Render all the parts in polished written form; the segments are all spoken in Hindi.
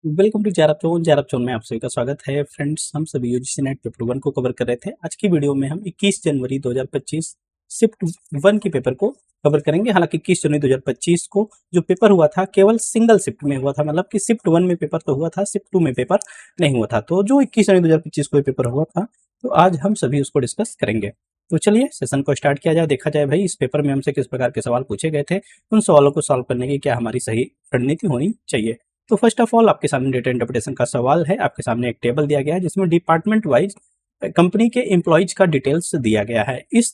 वेलकम टू जेआरएफ जोन में आप सभी का स्वागत है। फ्रेंड्स, हम सभी यूजीसी नेट पेपर 1 को कवर कर रहे थे। आज की वीडियो में हम 21 जनवरी 2025 शिफ्ट 1 के पेपर को कवर करेंगे। हालांकि 21 जनवरी 2025 को जो पेपर हुआ था केवल सिंगल शिफ्ट में हुआ था, मतलब कि शिफ्ट 1 में पेपर तो हुआ था, शिफ्ट 2 में पेपर नहीं हुआ था। तो जो 21 जनवरी 2025 को पेपर हुआ था, तो आज हम सभी उसको डिस्कस करेंगे। तो चलिए सेशन को स्टार्ट किया जाए। देखा जाए भाई इस पेपर में हमसे किस प्रकार के सवाल पूछे गए थे, उन सवालों को सॉल्व करने की क्या हमारी सही रणनीति होनी चाहिए। तो फर्स्ट ऑफ ऑल आपके सामने डेटा इंटरप्रिटेशन का सवाल है। आपके सामने एक टेबल दिया गया है जिसमें डिपार्टमेंट वाइज कंपनी के एम्प्लॉयज का डिटेल्स दिया गया है। इस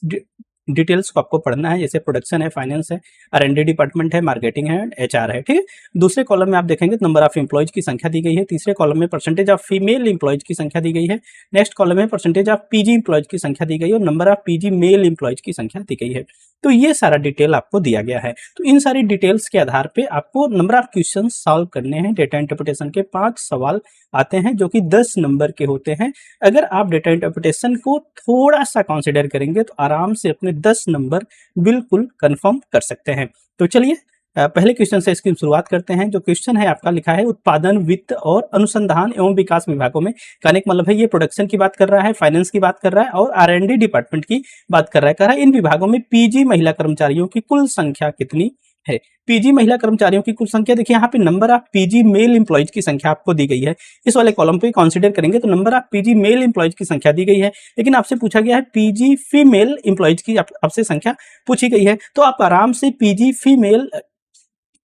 डिटेल्स को आपको पढ़ना है। जैसे प्रोडक्शन है, फाइनेंस है, R&D डिपार्टमेंट है, मार्केटिंग है, HR है। ठीक है। दूसरे कॉलम में आप देखेंगे तो नंबर ऑफ एम्प्लॉयज की संख्या दी गई है। तीसरे कॉलम में परसेंटेज ऑफ फीमेल एम्प्लॉयज की संख्या दी गई है। नेक्स्ट कॉलम में परसेंटेज ऑफ PG एम्प्लॉयज की संख्या दी गई है और number of PG mail employees की संख्या दी गई है। तो ये सारा डिटेल आपको दिया गया है। तो इन सारी डिटेल्स के आधार पे आपको नंबर ऑफ क्वेश्चन सॉल्व करने हैं। डेटा इंटरप्रिटेशन के 5 सवाल आते हैं जो कि 10 नंबर के होते हैं। अगर आप डेटा इंटरप्रिटेशन को थोड़ा सा कंसीडर करेंगे तो आराम से अपने 10 नंबर बिल्कुल कंफर्म कर सकते हैं। तो चलिए पहले क्वेश्चन से इसकी शुरुआत करते हैं। जो क्वेश्चन है आपका लिखा है उत्पादन, वित्त और अनुसंधान एवं विकास विभागों में। कहने का मतलब है ये प्रोडक्शन की बात कर रहा है, फाइनेंस की बात कर रहा है और R&D डिपार्टमेंट की बात कर रहा है। कह रहा है इन विभागों में PG महिला कर्मचारियों की कुल संख्या कितनी है। PG महिला कर्मचारियों की कुल संख्या देखिए यहाँ पे number of PG mail employees की संख्या आपको दी गई है। इस वाले कॉलम पे कंसीडर करेंगे तो number of PG mail employees की संख्या दी गई है, लेकिन आपसे पूछा गया है PG फीमेल एम्प्लॉयज की आपसे संख्या पूछी गई है। तो आप आराम से PG फीमेल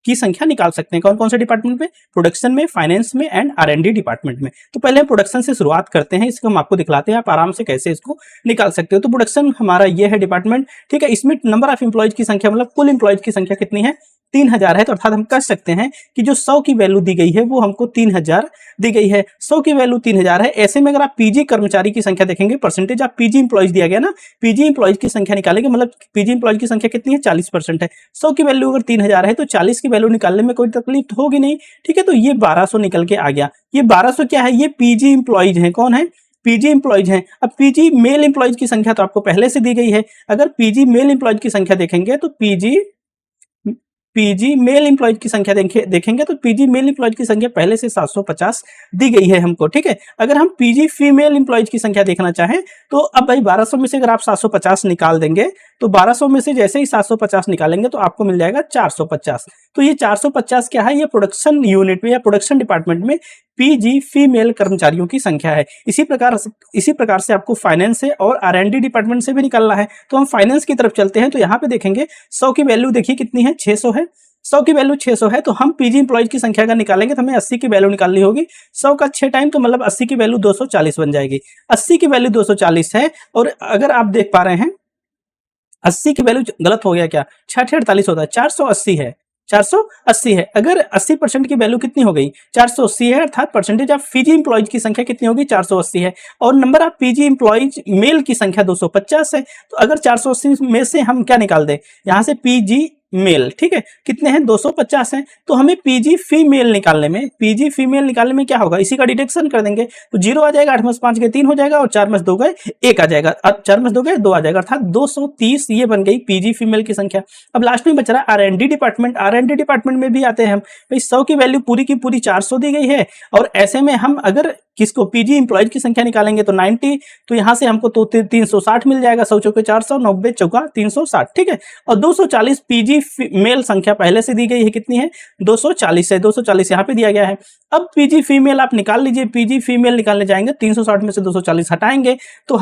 की संख्या निकाल सकते हैं। कौन कौन से डिपार्टमेंट में? प्रोडक्शन में, फाइनेंस में एंड R&D डिपार्टमेंट में। तो पहले हम प्रोडक्शन से शुरुआत करते हैं। इसको हम आपको दिखलाते हैं, आप आराम से कैसे इसको निकाल सकते हो। तो प्रोडक्शन हमारा ये है डिपार्टमेंट, ठीक है। इसमें नंबर ऑफ एम्प्लॉयज की संख्या मतलब कुल एम्प्लॉयज की संख्या कितनी है? 3000 है। तो अर्थात हम कह सकते हैं कि जो 100 की वैल्यू दी गई है वो हमको 3000 दी गई है। 100 की वैल्यू 3000 है। ऐसे में अगर आप PG कर्मचारी की संख्या देखेंगे, परसेंटेज ऑफ PG एम्प्लॉयज दिया गया ना, PG एम्प्लॉयज की संख्या निकालेंगे, मतलब PG एम्प्लॉयज की संख्या कितनी है? 40% है। 100 की वैल्यू अगर 3000 है तो 40 की वैल्यू निकालने में कोई तकलीफ होगी नहीं, ठीक है। तो ये 1200 निकल के आ गया। ये 1200 क्या है? ये PG एम्प्लॉयज है। कौन है? PG एम्प्लॉयज हैं। अब PG मेल एम्प्लॉयज की संख्या तो आपको पहले से दी गई है। अगर PG मेल एम्प्लॉयज की संख्या देखेंगे तो PG मेल एम्प्लॉयज की संख्या देखेंगे तो PG मेल एम्प्लॉयज की संख्या पहले से 750 दी गई है हमको, ठीक है। अगर हम PG फीमेल एम्प्लॉयज की संख्या देखना चाहें तो अब भाई 1200 में से अगर आप 750 निकाल देंगे तो 1200 में से जैसे ही 750 निकालेंगे तो आपको मिल जाएगा 450। तो ये 450 क्या है? ये प्रोडक्शन यूनिट में या प्रोडक्शन डिपार्टमेंट में PG फीमेल कर्मचारियों की संख्या है। इसी प्रकार से आपको फाइनेंस से और R&D डिपार्टमेंट से भी निकालना है। तो हम फाइनेंस की तरफ चलते हैं। तो यहाँ पे देखेंगे 100 की वैल्यू देखिए कितनी है? 600 है। 100 की वैल्यू 600 है तो हम PG एम्प्लॉयज की संख्या अगर निकालेंगे तो हमें 80 की वैल्यू निकालनी होगी। 100 का 6 टाइम तो मतलब 80 की वैल्यू 240 बन जाएगी। 80 की वैल्यू 240 है और अगर आप देख पा रहे हैं 80 की वैल्यू गलत हो गया क्या? 648 होता है, 480 है। 480 है। अगर 80% की वैल्यू कितनी हो गई? 480 है। अर्थात परसेंटेज ऑफ PG एम्प्लॉयज की संख्या कितनी होगी? 480 है। और number of PG employees male की संख्या 250 है। तो अगर 480 में से हम क्या निकाल दें? यहां से PG मेल, ठीक है, कितने हैं? 250 हैं। तो हमें PG फीमेल निकालने में क्या होगा? इसी का डिडक्शन कर देंगे तो 0 आ जाएगा, 8 में 5 गए 3 हो जाएगा और 4 में 2 गए 1 आ जाएगा। अब 4 में 2 गए 2 आ जाएगा, अर्थात 230 ये बन गई PG फीमेल की संख्या। अब लास्ट में बच रहा R&D डिपार्टमेंट। R&D डिपार्टमेंट में भी आते हैं हम। भाई 100 की वैल्यू पूरी की पूरी 400 दी गई है और ऐसे में हम अगर किसको PG एम्प्लॉयज की संख्या निकालेंगे तो 90, तो यहां से हमको तो 360 मिल जाएगा। 100 चौके 400, 90 चौका 360, ठीक है। और 240 PG मेल संख्या पहले से दी गई है, कितनी है? 240 है। 240 यहाँ पे दिया गया है। अब PG फीमेल आप निकाल लीजिए। PG फीमेल निकालने जाएंगे 360 में से 240 हटाएंगे तो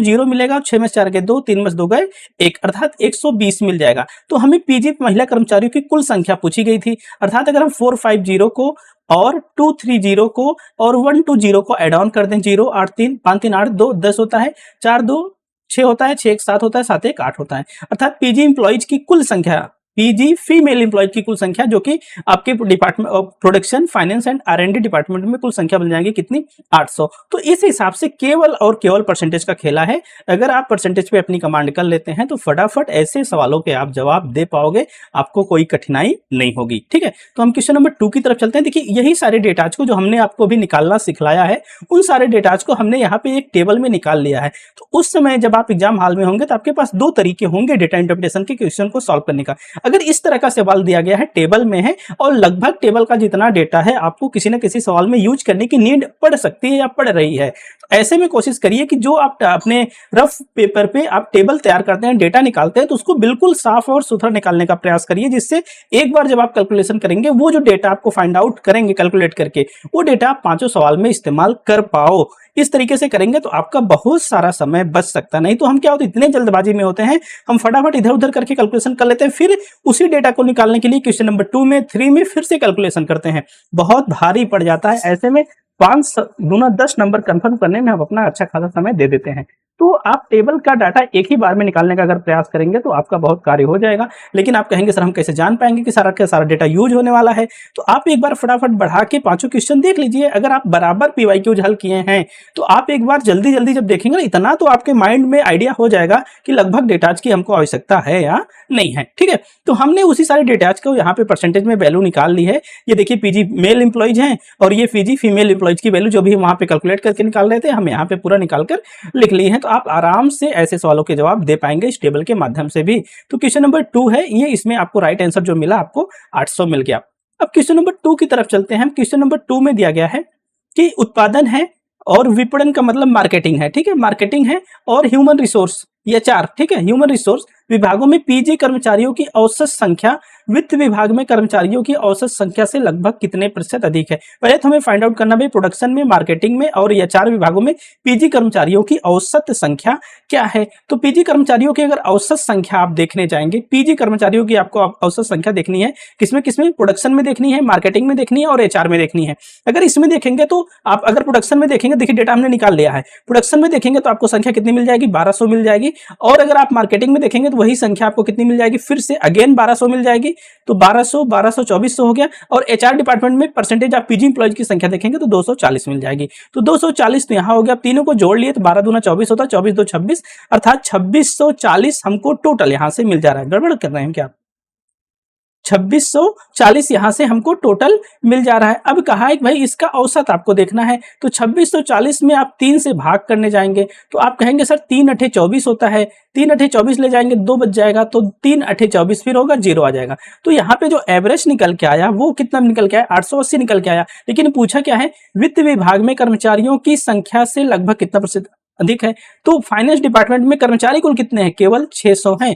0 मिलेगा। 6 में 4 गए 2, 3 में 2 गए 1, अर्थात 120 मिल जाएगा। तो हमें PG महिला कर्मचारियों की कुल संख्या पूछी गई थी। अर्थात अगर हम 450 को और 230 को और 120 को एड ऑन कर दें, 0 8 3 5 3 8 2 10 होता है, 4 2 6 होता है, 6 1 7 होता है, 7 1 8 होता है। अर्थात PG एम्प्लॉयज की कुल संख्या, PG फीमेल एम्प्लॉयज की कुल संख्या जो कि आपके department of production, finance and R&D department में कुल संख्या बन जाएगी कितनी? 800। तो इस हिसाब से केवल और केवल परसेंटेज का खेला है। अगर आप परसेंटेज पे अपनी कमांड कर लेते हैं तो फटाफट ऐसे सवालों के आप जवाब दे पाओगे, आपको कोई कठिनाई नहीं होगी, ठीक है। तो हम क्वेश्चन नंबर 2 की तरफ चलते हैं। देखिए यही सारे डेटाज को जो हमने आपको भी निकालना सिखलाया है, उन सारे डेटाज को हमने यहाँ पे एक टेबल में निकाल लिया है। तो उस समय जब आप एग्जाम हॉल में होंगे तो आपके पास 2 तरीके होंगे डेटा इंटरप्रिटेशन के क्वेश्चन को सॉल्व करने का। अगर इस तरह का सवाल दिया गया है, टेबल में है और लगभग टेबल का जितना डेटा है आपको किसी न किसी सवाल में यूज करने की नीड पड़ सकती है या पड़ रही है, तो ऐसे में कोशिश करिए कि जो आप अपने रफ पेपर पे आप टेबल तैयार करते हैं, डेटा निकालते हैं, तो उसको बिल्कुल साफ और सुथरा निकालने का प्रयास करिए, जिससे एक बार जब आप कैलकुलेशन करेंगे, वो जो डेटा आपको फाइंड आउट करेंगे कैलकुलेट करके, वो डेटा आप पांचों सवाल में इस्तेमाल कर पाओ। इस तरीके से करेंगे तो आपका बहुत सारा समय बच सकता। नहीं तो हम क्या होते, इतने जल्दबाजी में होते हैं, हम फटाफट इधर उधर करके कैलकुलेशन कर लेते हैं, फिर उसी डेटा को निकालने के लिए क्वेश्चन नंबर 2 में 3 में फिर से कैलकुलेशन करते हैं, बहुत भारी पड़ जाता है। ऐसे में 5 दूना 10 नंबर कंफर्म करने में हम अपना अच्छा खासा समय दे देते हैं। तो आप टेबल का डाटा एक ही बार में निकालने का अगर प्रयास करेंगे तो आपका बहुत कार्य हो जाएगा। लेकिन आप कहेंगे सर हम कैसे जान पाएंगे कि सारा का सारा डेटा यूज होने वाला है, तो आप एक बार फटाफट बढ़ा के पांचों क्वेश्चन देख लीजिए। अगर आप बराबर पीवाईक्यूज हल किए हैं तो आप एक बार जल्दी जल्दी जब देखेंगे ना, इतना तो आपके माइंड में आइडिया हो जाएगा कि लगभग डेटाज की हमको आवश्यकता है या नहीं है। ठीक है, तो हमने उसी सारे डेटाज को यहाँ पे परसेंटेज में वैल्यू निकाल ली है। ये देखिए पीजी मेल एम्प्लॉइज हैं और ये पीजी फीमेल एम्प्लॉइज की वैल्यू जो भी वहां पे कैलकुलेट करके निकाल रहे थे, हम यहाँ पे पूरा निकाल कर लिख लिए हैं। तो आप आराम से ऐसे सवालों के जवाब दे पाएंगे इस टेबल के माध्यम से भी। तो क्वेश्चन नंबर 2 है ये, इसमें आपको राइट आंसर जो मिला आपको 800 मिल गया। अब क्वेश्चन नंबर 2 की तरफ चलते हैं। क्वेश्चन नंबर 2 में दिया गया है कि उत्पादन है और विपणन का मतलब मार्केटिंग है। ठीक है, मार्केटिंग है और ह्यूमन रिसोर्स, ये 4, ठीक है, ह्यूमन रिसोर्स विभागों में पीजी कर्मचारियों की औसत संख्या वित्त विभाग में कर्मचारियों की औसत संख्या से लगभग कितने प्रतिशत अधिक है। पहले तो हमें फाइंड आउट करना भाई प्रोडक्शन में, मार्केटिंग में और ये 4 विभागों में पीजी कर्मचारियों की औसत संख्या क्या है। तो पीजी कर्मचारियों की अगर औसत संख्या आप देखने जाएंगे, पीजी कर्मचारियों की आपको औसत संख्या देखनी है, किसमें किसमें, प्रोडक्शन में देखनी है, मार्केटिंग में देखनी है और एचआर में देखनी है। अगर इसमें देखेंगे तो आप अगर प्रोडक्शन में देखेंगे, देखिए डेटा हमने निकाल लिया है, प्रोडक्शन में देखेंगे तो आपको संख्या कितनी मिल जाएगी, 1200 मिल जाएगी। और अगर आप मार्केटिंग में देखेंगे तो वही संख्या आपको कितनी मिल जाएगी, फिर से अगेन 1200 मिल जाएगी। तो 1200 1200 2400 हो गया। और एचआर डिपार्टमेंट में परसेंटेज आप पीजी एम्प्लॉइज की संख्या देखेंगे तो 240 मिल जाएगी। तो 240 तो यहां हो गया, तीनों को जोड़ लिए तो 12 दूना 24 होता है, 24 दो 26, अर्थात 2640 हमको टोटल यहां से मिल जा रहा है। गड़बड़ कर रहे हैं क्या, 2640 यहां से हमको टोटल मिल जा रहा है। अब कहा है कि भाई इसका औसत आपको देखना है, तो 2640 में आप 3 से भाग करने जाएंगे तो आप कहेंगे सर 3 अठे 24 होता है, 3 अठे 24 ले जाएंगे 2 बच जाएगा, तो 3 अठे 24 फिर होगा 0 आ जाएगा। तो यहाँ पे जो एवरेज निकल के आया वो कितना निकल के आया, 880 निकल के आया। लेकिन पूछा क्या है, वित्त विभाग में कर्मचारियों की संख्या से लगभग कितना प्रतिशत अधिक है। तो फाइनेंस डिपार्टमेंट में कर्मचारी कुल कितने हैं, केवल 600 हैं।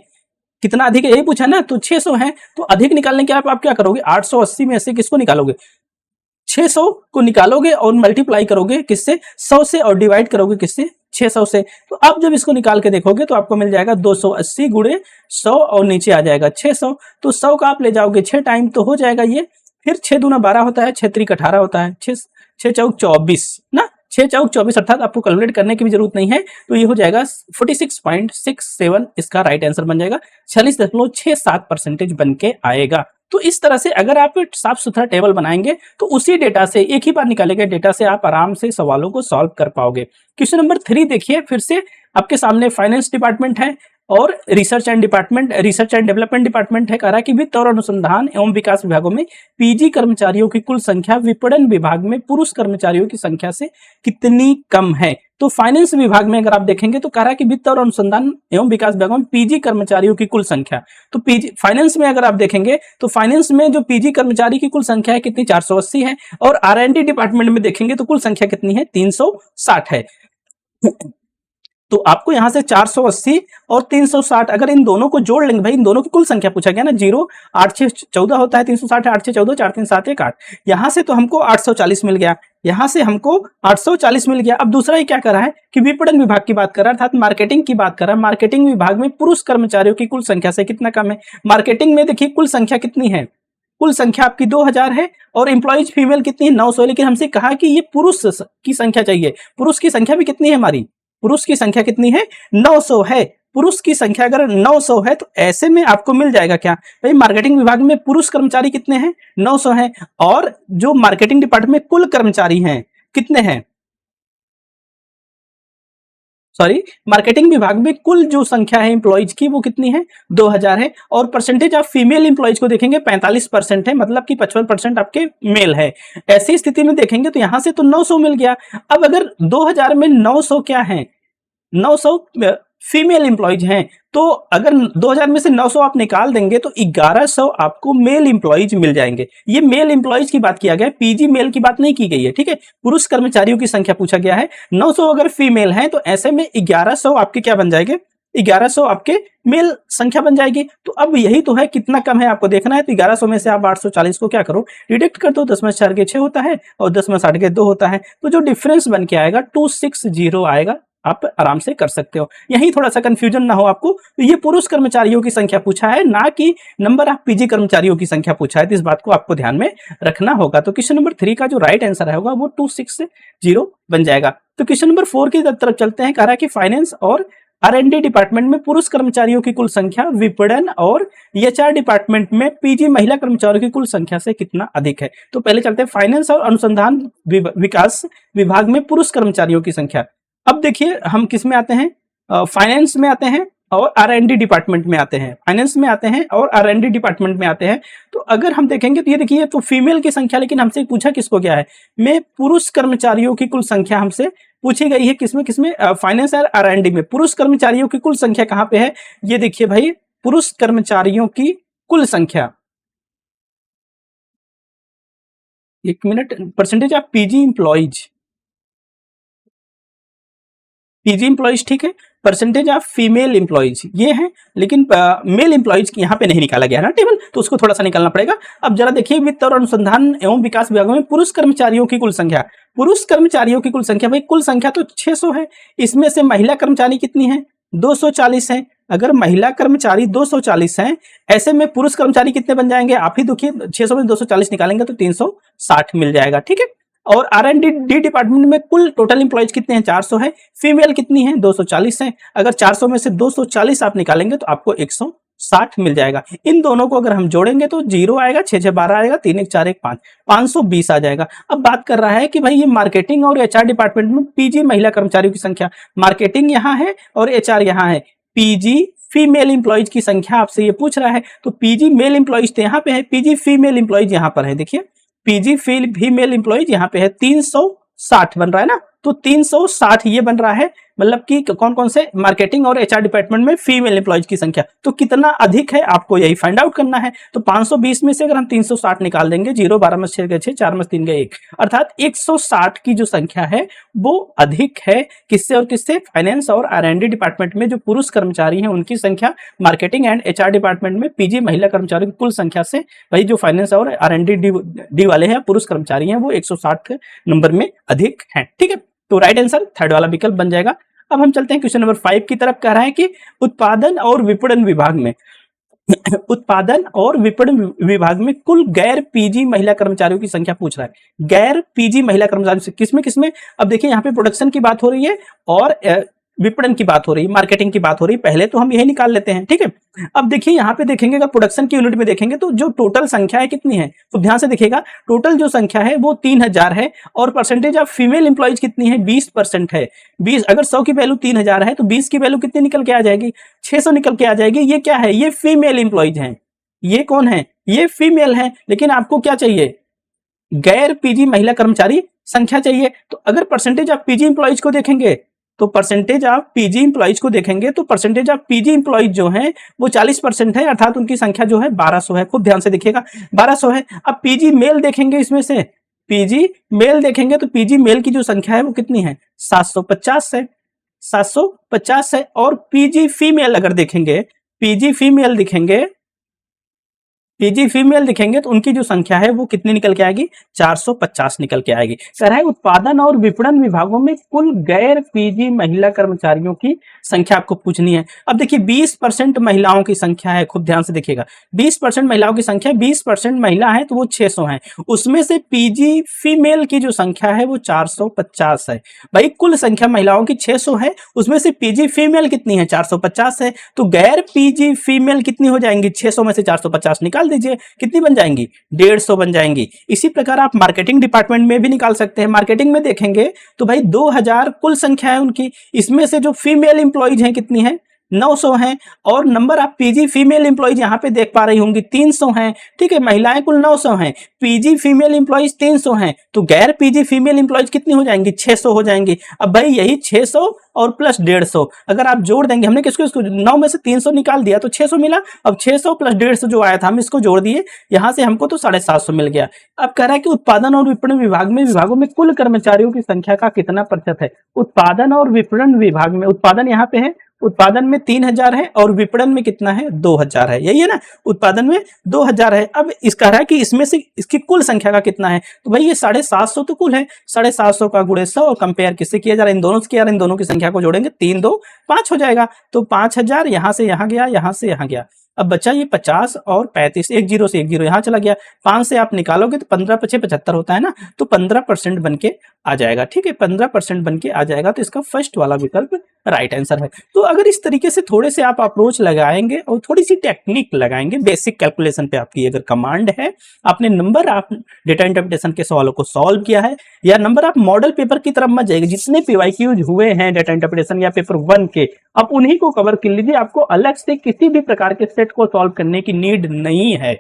कितना अधिक है यही पूछा ना, तो 600 है। तो अधिक निकालने के आप क्या करोगे, 880 में से किसको निकालोगे, 600 को निकालोगे और मल्टीप्लाई करोगे किससे, 100 से, और डिवाइड करोगे किससे, 600 से। तो अब जब इसको निकाल के देखोगे तो आपको मिल जाएगा 280 गुणे 100 और नीचे आ जाएगा 600। तो 100 का आप ले जाओगे 6 टाइम तो हो जाएगा ये, फिर 6 दूना 12 होता है, 6 त्रिक 18 होता है, 6 चौक 24 ना, 6 चौक 24 अर्थात आपको कैलकुलेट करने की भी जरूरत नहीं है। तो ये हो जाएगा 46.67 इसका राइट आंसर बन जाएगा, 46.67% बन के आएगा। तो इस तरह से अगर आप साफ सुथरा टेबल बनाएंगे तो उसी डेटा से, एक ही बार निकाले गए डेटा से आप आराम से सवालों को सॉल्व कर पाओगे। क्वेश्चन नंबर 3 देखिए, फिर से आपके सामने फाइनेंस डिपार्टमेंट है और रिसर्च एंड डेवलपमेंट डिपार्टमेंट है। कह रहा है कि वित्त और अनुसंधान एवं विकास विभागों में पीजी कर्मचारियों की कुल संख्या विपणन विभाग में पुरुष कर्मचारियों की संख्या से कितनी कम है। तो फाइनेंस विभाग में अगर आप देखेंगे तो कह रहा है कि वित्त और अनुसंधान एवं विकास विभागों में पीजी कर्मचारियों की कुल संख्या, तो पीजी फाइनेंस में अगर आप देखेंगे तो फाइनेंस में जो पीजी कर्मचारी की कुल संख्या है कितनी, 480 है। और आर&डी डिपार्टमेंट में देखेंगे तो कुल संख्या कितनी है, 360 है। तो आपको यहां से 480 और 360 अगर इन दोनों को जोड़ लेंगे, भाई इन दोनों की कुल संख्या पूछा गया ना, 0 8 6 14 होता है, 360 8 6 14 4 3 7 1 8, यहां से तो हमको 840 मिल गया, यहां से हमको 840 मिल गया। अब दूसरा ही क्या कर रहा है कि विपणन विभाग की बात कर रहा है, अर्थात मार्केटिंग की बात कर रहा है। मार्केटिंग विभाग में पुरुष कर्मचारियों की कुल संख्या से कितना कम है। मार्केटिंग में देखिए कुल संख्या कितनी है, कुल संख्या आपकी 2000 है और एम्प्लॉइज फीमेल कितनी है, 900। लेकिन हमसे कहा कि ये पुरुष की संख्या चाहिए, पुरुष की संख्या भी कितनी है हमारी, पुरुष की संख्या कितनी है, 900 है। पुरुष की संख्या अगर 900 है तो ऐसे में आपको मिल जाएगा क्या, भाई मार्केटिंग विभाग में पुरुष कर्मचारी कितने हैं, 900 हैं। और जो मार्केटिंग डिपार्टमेंट में कुल कर्मचारी हैं कितने हैं, सॉरी मार्केटिंग विभाग में कुल जो संख्या है एम्प्लॉइज की वो कितनी है, 2000 है। और परसेंटेज आप फीमेल एम्प्लॉइज को देखेंगे 45% है, मतलब कि 55% आपके मेल है। ऐसी स्थिति में देखेंगे तो यहां से तो 900 मिल गया। अब अगर 2000 में 900 क्या है, 900 फीमेल एम्प्लॉयज हैं, तो अगर 2000 में से 900 आप निकाल देंगे तो 1100 आपको मेल एम्प्लॉयज मिल जाएंगे। ये मेल एम्प्लॉयज की बात किया गया है, पीजी मेल की बात नहीं की गई है, ठीक है। पुरुष कर्मचारियों की संख्या पूछा गया है, 900 अगर फीमेल है तो ऐसे में 1100 आपके क्या बन जाएंगे, 1100 आपके मेल संख्या बन जाएगी। तो अब यही तो है, कितना कम है आपको देखना है। तो 1100 में से आप 840 को क्या करो, डिडक्ट कर दो, 10 में 4 के 6 होता है और 10 में 60 के 2 होता है। तो जो डिफरेंस बन के आएगा 260 आएगा, आप आराम से कर सकते हो। यही थोड़ा सा कंफ्यूजन ना हो आपको। तो ये पुरुष कर्मचारियों की संख्या पूछा है, ना कि नंबर ऑफ पीजी कर्मचारियों की संख्या पूछा है, तो इस बात को आपको ध्यान में रखना होगा। तो क्वेश्चन नंबर 3 का जो राइट आंसर है होगा वो 260 बन जाएगा। तो क्वेश्चन नंबर 4 की तरफ चलते हैं। कह रहा है कि फाइनेंस और R&D डिपार्टमेंट में पुरुष कर्मचारियों की कुल संख्या विपणन और HR डिपार्टमेंट में पीजी महिला कर्मचारियों की कुल संख्या से कितना अधिक है। तो पहले चलते हैं फाइनेंस और अनुसंधान विकास विभाग में पुरुष कर्मचारियों की संख्या। अब देखिए हम किस में आते हैं, फाइनेंस में आते हैं और R&D डिपार्टमेंट में आते हैं, फाइनेंस में आते हैं और R&D डिपार्टमेंट में आते हैं। तो अगर हम देखेंगे तो ये देखिए, तो फीमेल की संख्या, लेकिन हमसे पूछा किसको क्या है, में पुरुष कर्मचारियों की कुल संख्या हमसे पूछी गई है। किसमें फाइनेंस और R&D में पुरुष कर्मचारियों की कुल संख्या कहां पे है, ये देखिए भाई, पुरुष कर्मचारियों की कुल संख्या, एक minute, percentage of PG employees, PG employees, ठीक है, परसेंटेज ऑफ फीमेल एम्प्लॉयज ये है, लेकिन मेल एम्प्लॉयज यहाँ पे नहीं निकाला गया ना टेबल, तो उसको थोड़ा सा निकालना पड़ेगा। अब जरा देखिए, वित्त और अनुसंधान एवं विकास विभागों में पुरुष कर्मचारियों की कुल संख्या, पुरुष कर्मचारियों की कुल संख्या, भाई कुल संख्या तो 600 है, इसमें से महिला कर्मचारी कितनी है, 240 है। अगर महिला कर्मचारी 240 हैं, ऐसे में पुरुष कर्मचारी कितने बन जाएंगे, आप ही देखिए, 600 में 240 निकालेंगे तो 360 मिल जाएगा, ठीक है। और R&D डिपार्टमेंट में कुल टोटल एम्प्लॉयज कितने हैं, 400 है, फीमेल कितनी है, 240 है। अगर 400 में से 240 आप निकालेंगे तो आपको 160 मिल जाएगा। इन दोनों को अगर हम जोड़ेंगे तो 0 आएगा, 6 6 12 आएगा, 3 1 4 1 5, 520 आ जाएगा। अब बात कर रहा है कि भाई ये मार्केटिंग और HR डिपार्टमेंट में पीजी महिला कर्मचारियों की संख्या, मार्केटिंग यहाँ है और HR यहाँ है, पीजी फीमेल एम्प्लॉयज की संख्या आपसे ये पूछ रहा है। तो पीजी मेल एम्प्लॉयज तो यहाँ पे है, पीजी फीमेल एम्प्लॉयज यहाँ पर है, देखिए पीजी फीमेल एम्प्लॉयज यहाँ पे है, 360 बन रहा है ना, तो 360 ये बन रहा है, मतलब कि कौन कौन से मार्केटिंग और HR डिपार्टमेंट में फीमेल एम्प्लॉयज की संख्या, तो कितना अधिक है आपको यही फाइंड आउट करना है। तो 520 में से अगर हम 360 निकाल देंगे, 0 12 में 6 6, 4 में 3 1, अर्थात 160 की जो संख्या है वो अधिक है, किससे और किससे, फाइनेंस और R&D डिपार्टमेंट में जो पुरुष कर्मचारी हैं उनकी संख्या मार्केटिंग एंड HR डिपार्टमेंट में पीजी महिला कर्मचारियों की कुल संख्या से, भाई जो फाइनेंस और R&D वाले हैं पुरुष कर्मचारी हैं वो 160 नंबर में अधिक हैं, ठीक है। तो राइट आंसर थर्ड वाला विकल्प बन जाएगा। अब हम चलते हैं क्वेश्चन नंबर 5 की तरफ। कह रहा है कि उत्पादन और विपणन विभाग में उत्पादन और विपणन विभाग में कुल गैर पीजी महिला कर्मचारियों की संख्या पूछ रहा है। गैर पीजी महिला कर्मचारियों से किसमें किसमें, अब देखिए यहाँ पे प्रोडक्शन की बात हो रही है और विपणन की बात हो रही है, मार्केटिंग की बात हो रही है, पहले तो हम यही निकाल लेते हैं, ठीक है। अब देखिए यहाँ पे देखेंगे, अगर प्रोडक्शन की यूनिट में देखेंगे तो जो टोटल संख्या है कितनी है, तो ध्यान से देखिएगा, टोटल जो संख्या है वो 3000 है और परसेंटेज ऑफ फीमेल एम्प्लॉयज कितनी है, 20% है। 20, अगर 100 की वैल्यू 3000 है तो 20 की वैल्यू कितनी निकल के आ जाएगी, 600 निकल के आ जाएगी। ये क्या है, ये फीमेल एम्प्लॉयज हैं, ये कौन है, ये फीमेल है, लेकिन आपको क्या चाहिए, गैर पीजी महिला कर्मचारी संख्या चाहिए। तो अगर परसेंटेज ऑफ पीजी एम्प्लॉयज को देखेंगे तो परसेंटेज ऑफ पीजी एम्प्लॉयज को देखेंगे तो परसेंटेज ऑफ पीजी एम्प्लॉयज जो है वो 40% है, अर्थात उनकी संख्या जो है 1200 है। खूब ध्यान से देखिएगा, 1200 है। अब पीजी मेल देखेंगे, इसमें से पीजी मेल देखेंगे तो पीजी मेल की जो संख्या है वो कितनी है, 750 है, 750 है। और पीजी फीमेल अगर देखेंगे, पीजी फीमेल दिखेंगे, पीजी फीमेल दिखेंगे तो उनकी जो संख्या है वो कितनी निकल के आएगी, 450 निकल के आएगी। सर है उत्पादन और विपणन विभागों में कुल गैर पीजी महिला कर्मचारियों की संख्या आपको पूछनी है। अब देखिए 20% महिलाओं की संख्या है, खूब ध्यान से देखिएगा, 20% महिलाओं की संख्या, 20% महिला है तो वो 600 है, उसमें से पीजी फीमेल की जो संख्या है वो 450 है। भाई कुल संख्या महिलाओं की 600 है, उसमें से पीजी फीमेल कितनी है, 450 है। तो गैर पीजी फीमेल कितनी हो जाएंगी, 600 में से 450 निकाल दीजिए, कितनी बन जाएंगी, 150 बन जाएंगी। इसी प्रकार आप मार्केटिंग डिपार्टमेंट में भी निकाल सकते हैं। मार्केटिंग में देखेंगे तो भाई 2000 कुल संख्या है उनकी, इसमें से जो फीमेल एम्प्लॉयज हैं कितनी है, 900 हैं, और number of PG female employees यहाँ पे देख पा रही होंगी 300 हैं, ठीक है। महिलाएं कुल 900 हैं, पीजी फीमेल एम्प्लॉइज 300 हैं, तो गैर पीजी फीमेल एम्प्लॉइज कितनी हो जाएंगी, 600 हो जाएंगी। अब भाई यही 600 और प्लस 150 अगर आप जोड़ देंगे, हमने किसको इसको 9 में से 300 निकाल दिया तो 600 मिला। अब 600 प्लस 150 जो आया था हम इसको जोड़ दिए, यहां से हमको तो 750 मिल गया। अब कह रहा है कि उत्पादन और विपणन विभाग में विभागों में कुल कर्मचारियों की संख्या का कितना प्रतिशत है। उत्पादन और विपणन विभाग में, उत्पादन यहाँ पे है, उत्पादन में 3000 है और विपणन में कितना है, 2000 है, यही है ना। उत्पादन में 2000 है। अब इस कह रहा है कि इसमें से इसकी कुल संख्या का कितना है, तो भाई ये 750 तो कुल है, 750 का गुणे 100 और कंपेयर किससे किया जा रहा है, इन दोनों से किया, इन दोनों की संख्या को जोड़ेंगे 3 2 5 हो जाएगा। तो 5000 यहां से यहां गया, यहां से यहां गया। अब बच्चा ये 50 और 35, एक जीरो से एक जीरो यहां चला गया, 5 से आप निकालोगे तो 15 पचे 75 होता है ना, तो 15% बन के आ जाएगा, ठीक है, 15% बन के आ जाएगा। तो इसका फर्स्ट वाला विकल्प राइट आंसर है। तो अगर इस तरीके से थोड़े से आप अप्रोच लगाएंगे और थोड़ी सी टेक्निक लगाएंगे, बेसिक कैलकुलेशन पे आपकी अगर कमांड है, आपने नंबर आप डेटा इंटरप्रिटेशन के सवालों को सॉल्व किया है, या नंबर आप मॉडल पेपर की तरफ मत जाएंगे, जितने पीवाईक्यूज हुए हैं डेटा इंटरप्रिटेशन या पेपर 1 के, आप उन्हीं को कवर कर लीजिए। आपको अलग से किसी भी प्रकार के सेट को सॉल्व करने की नीड नहीं है,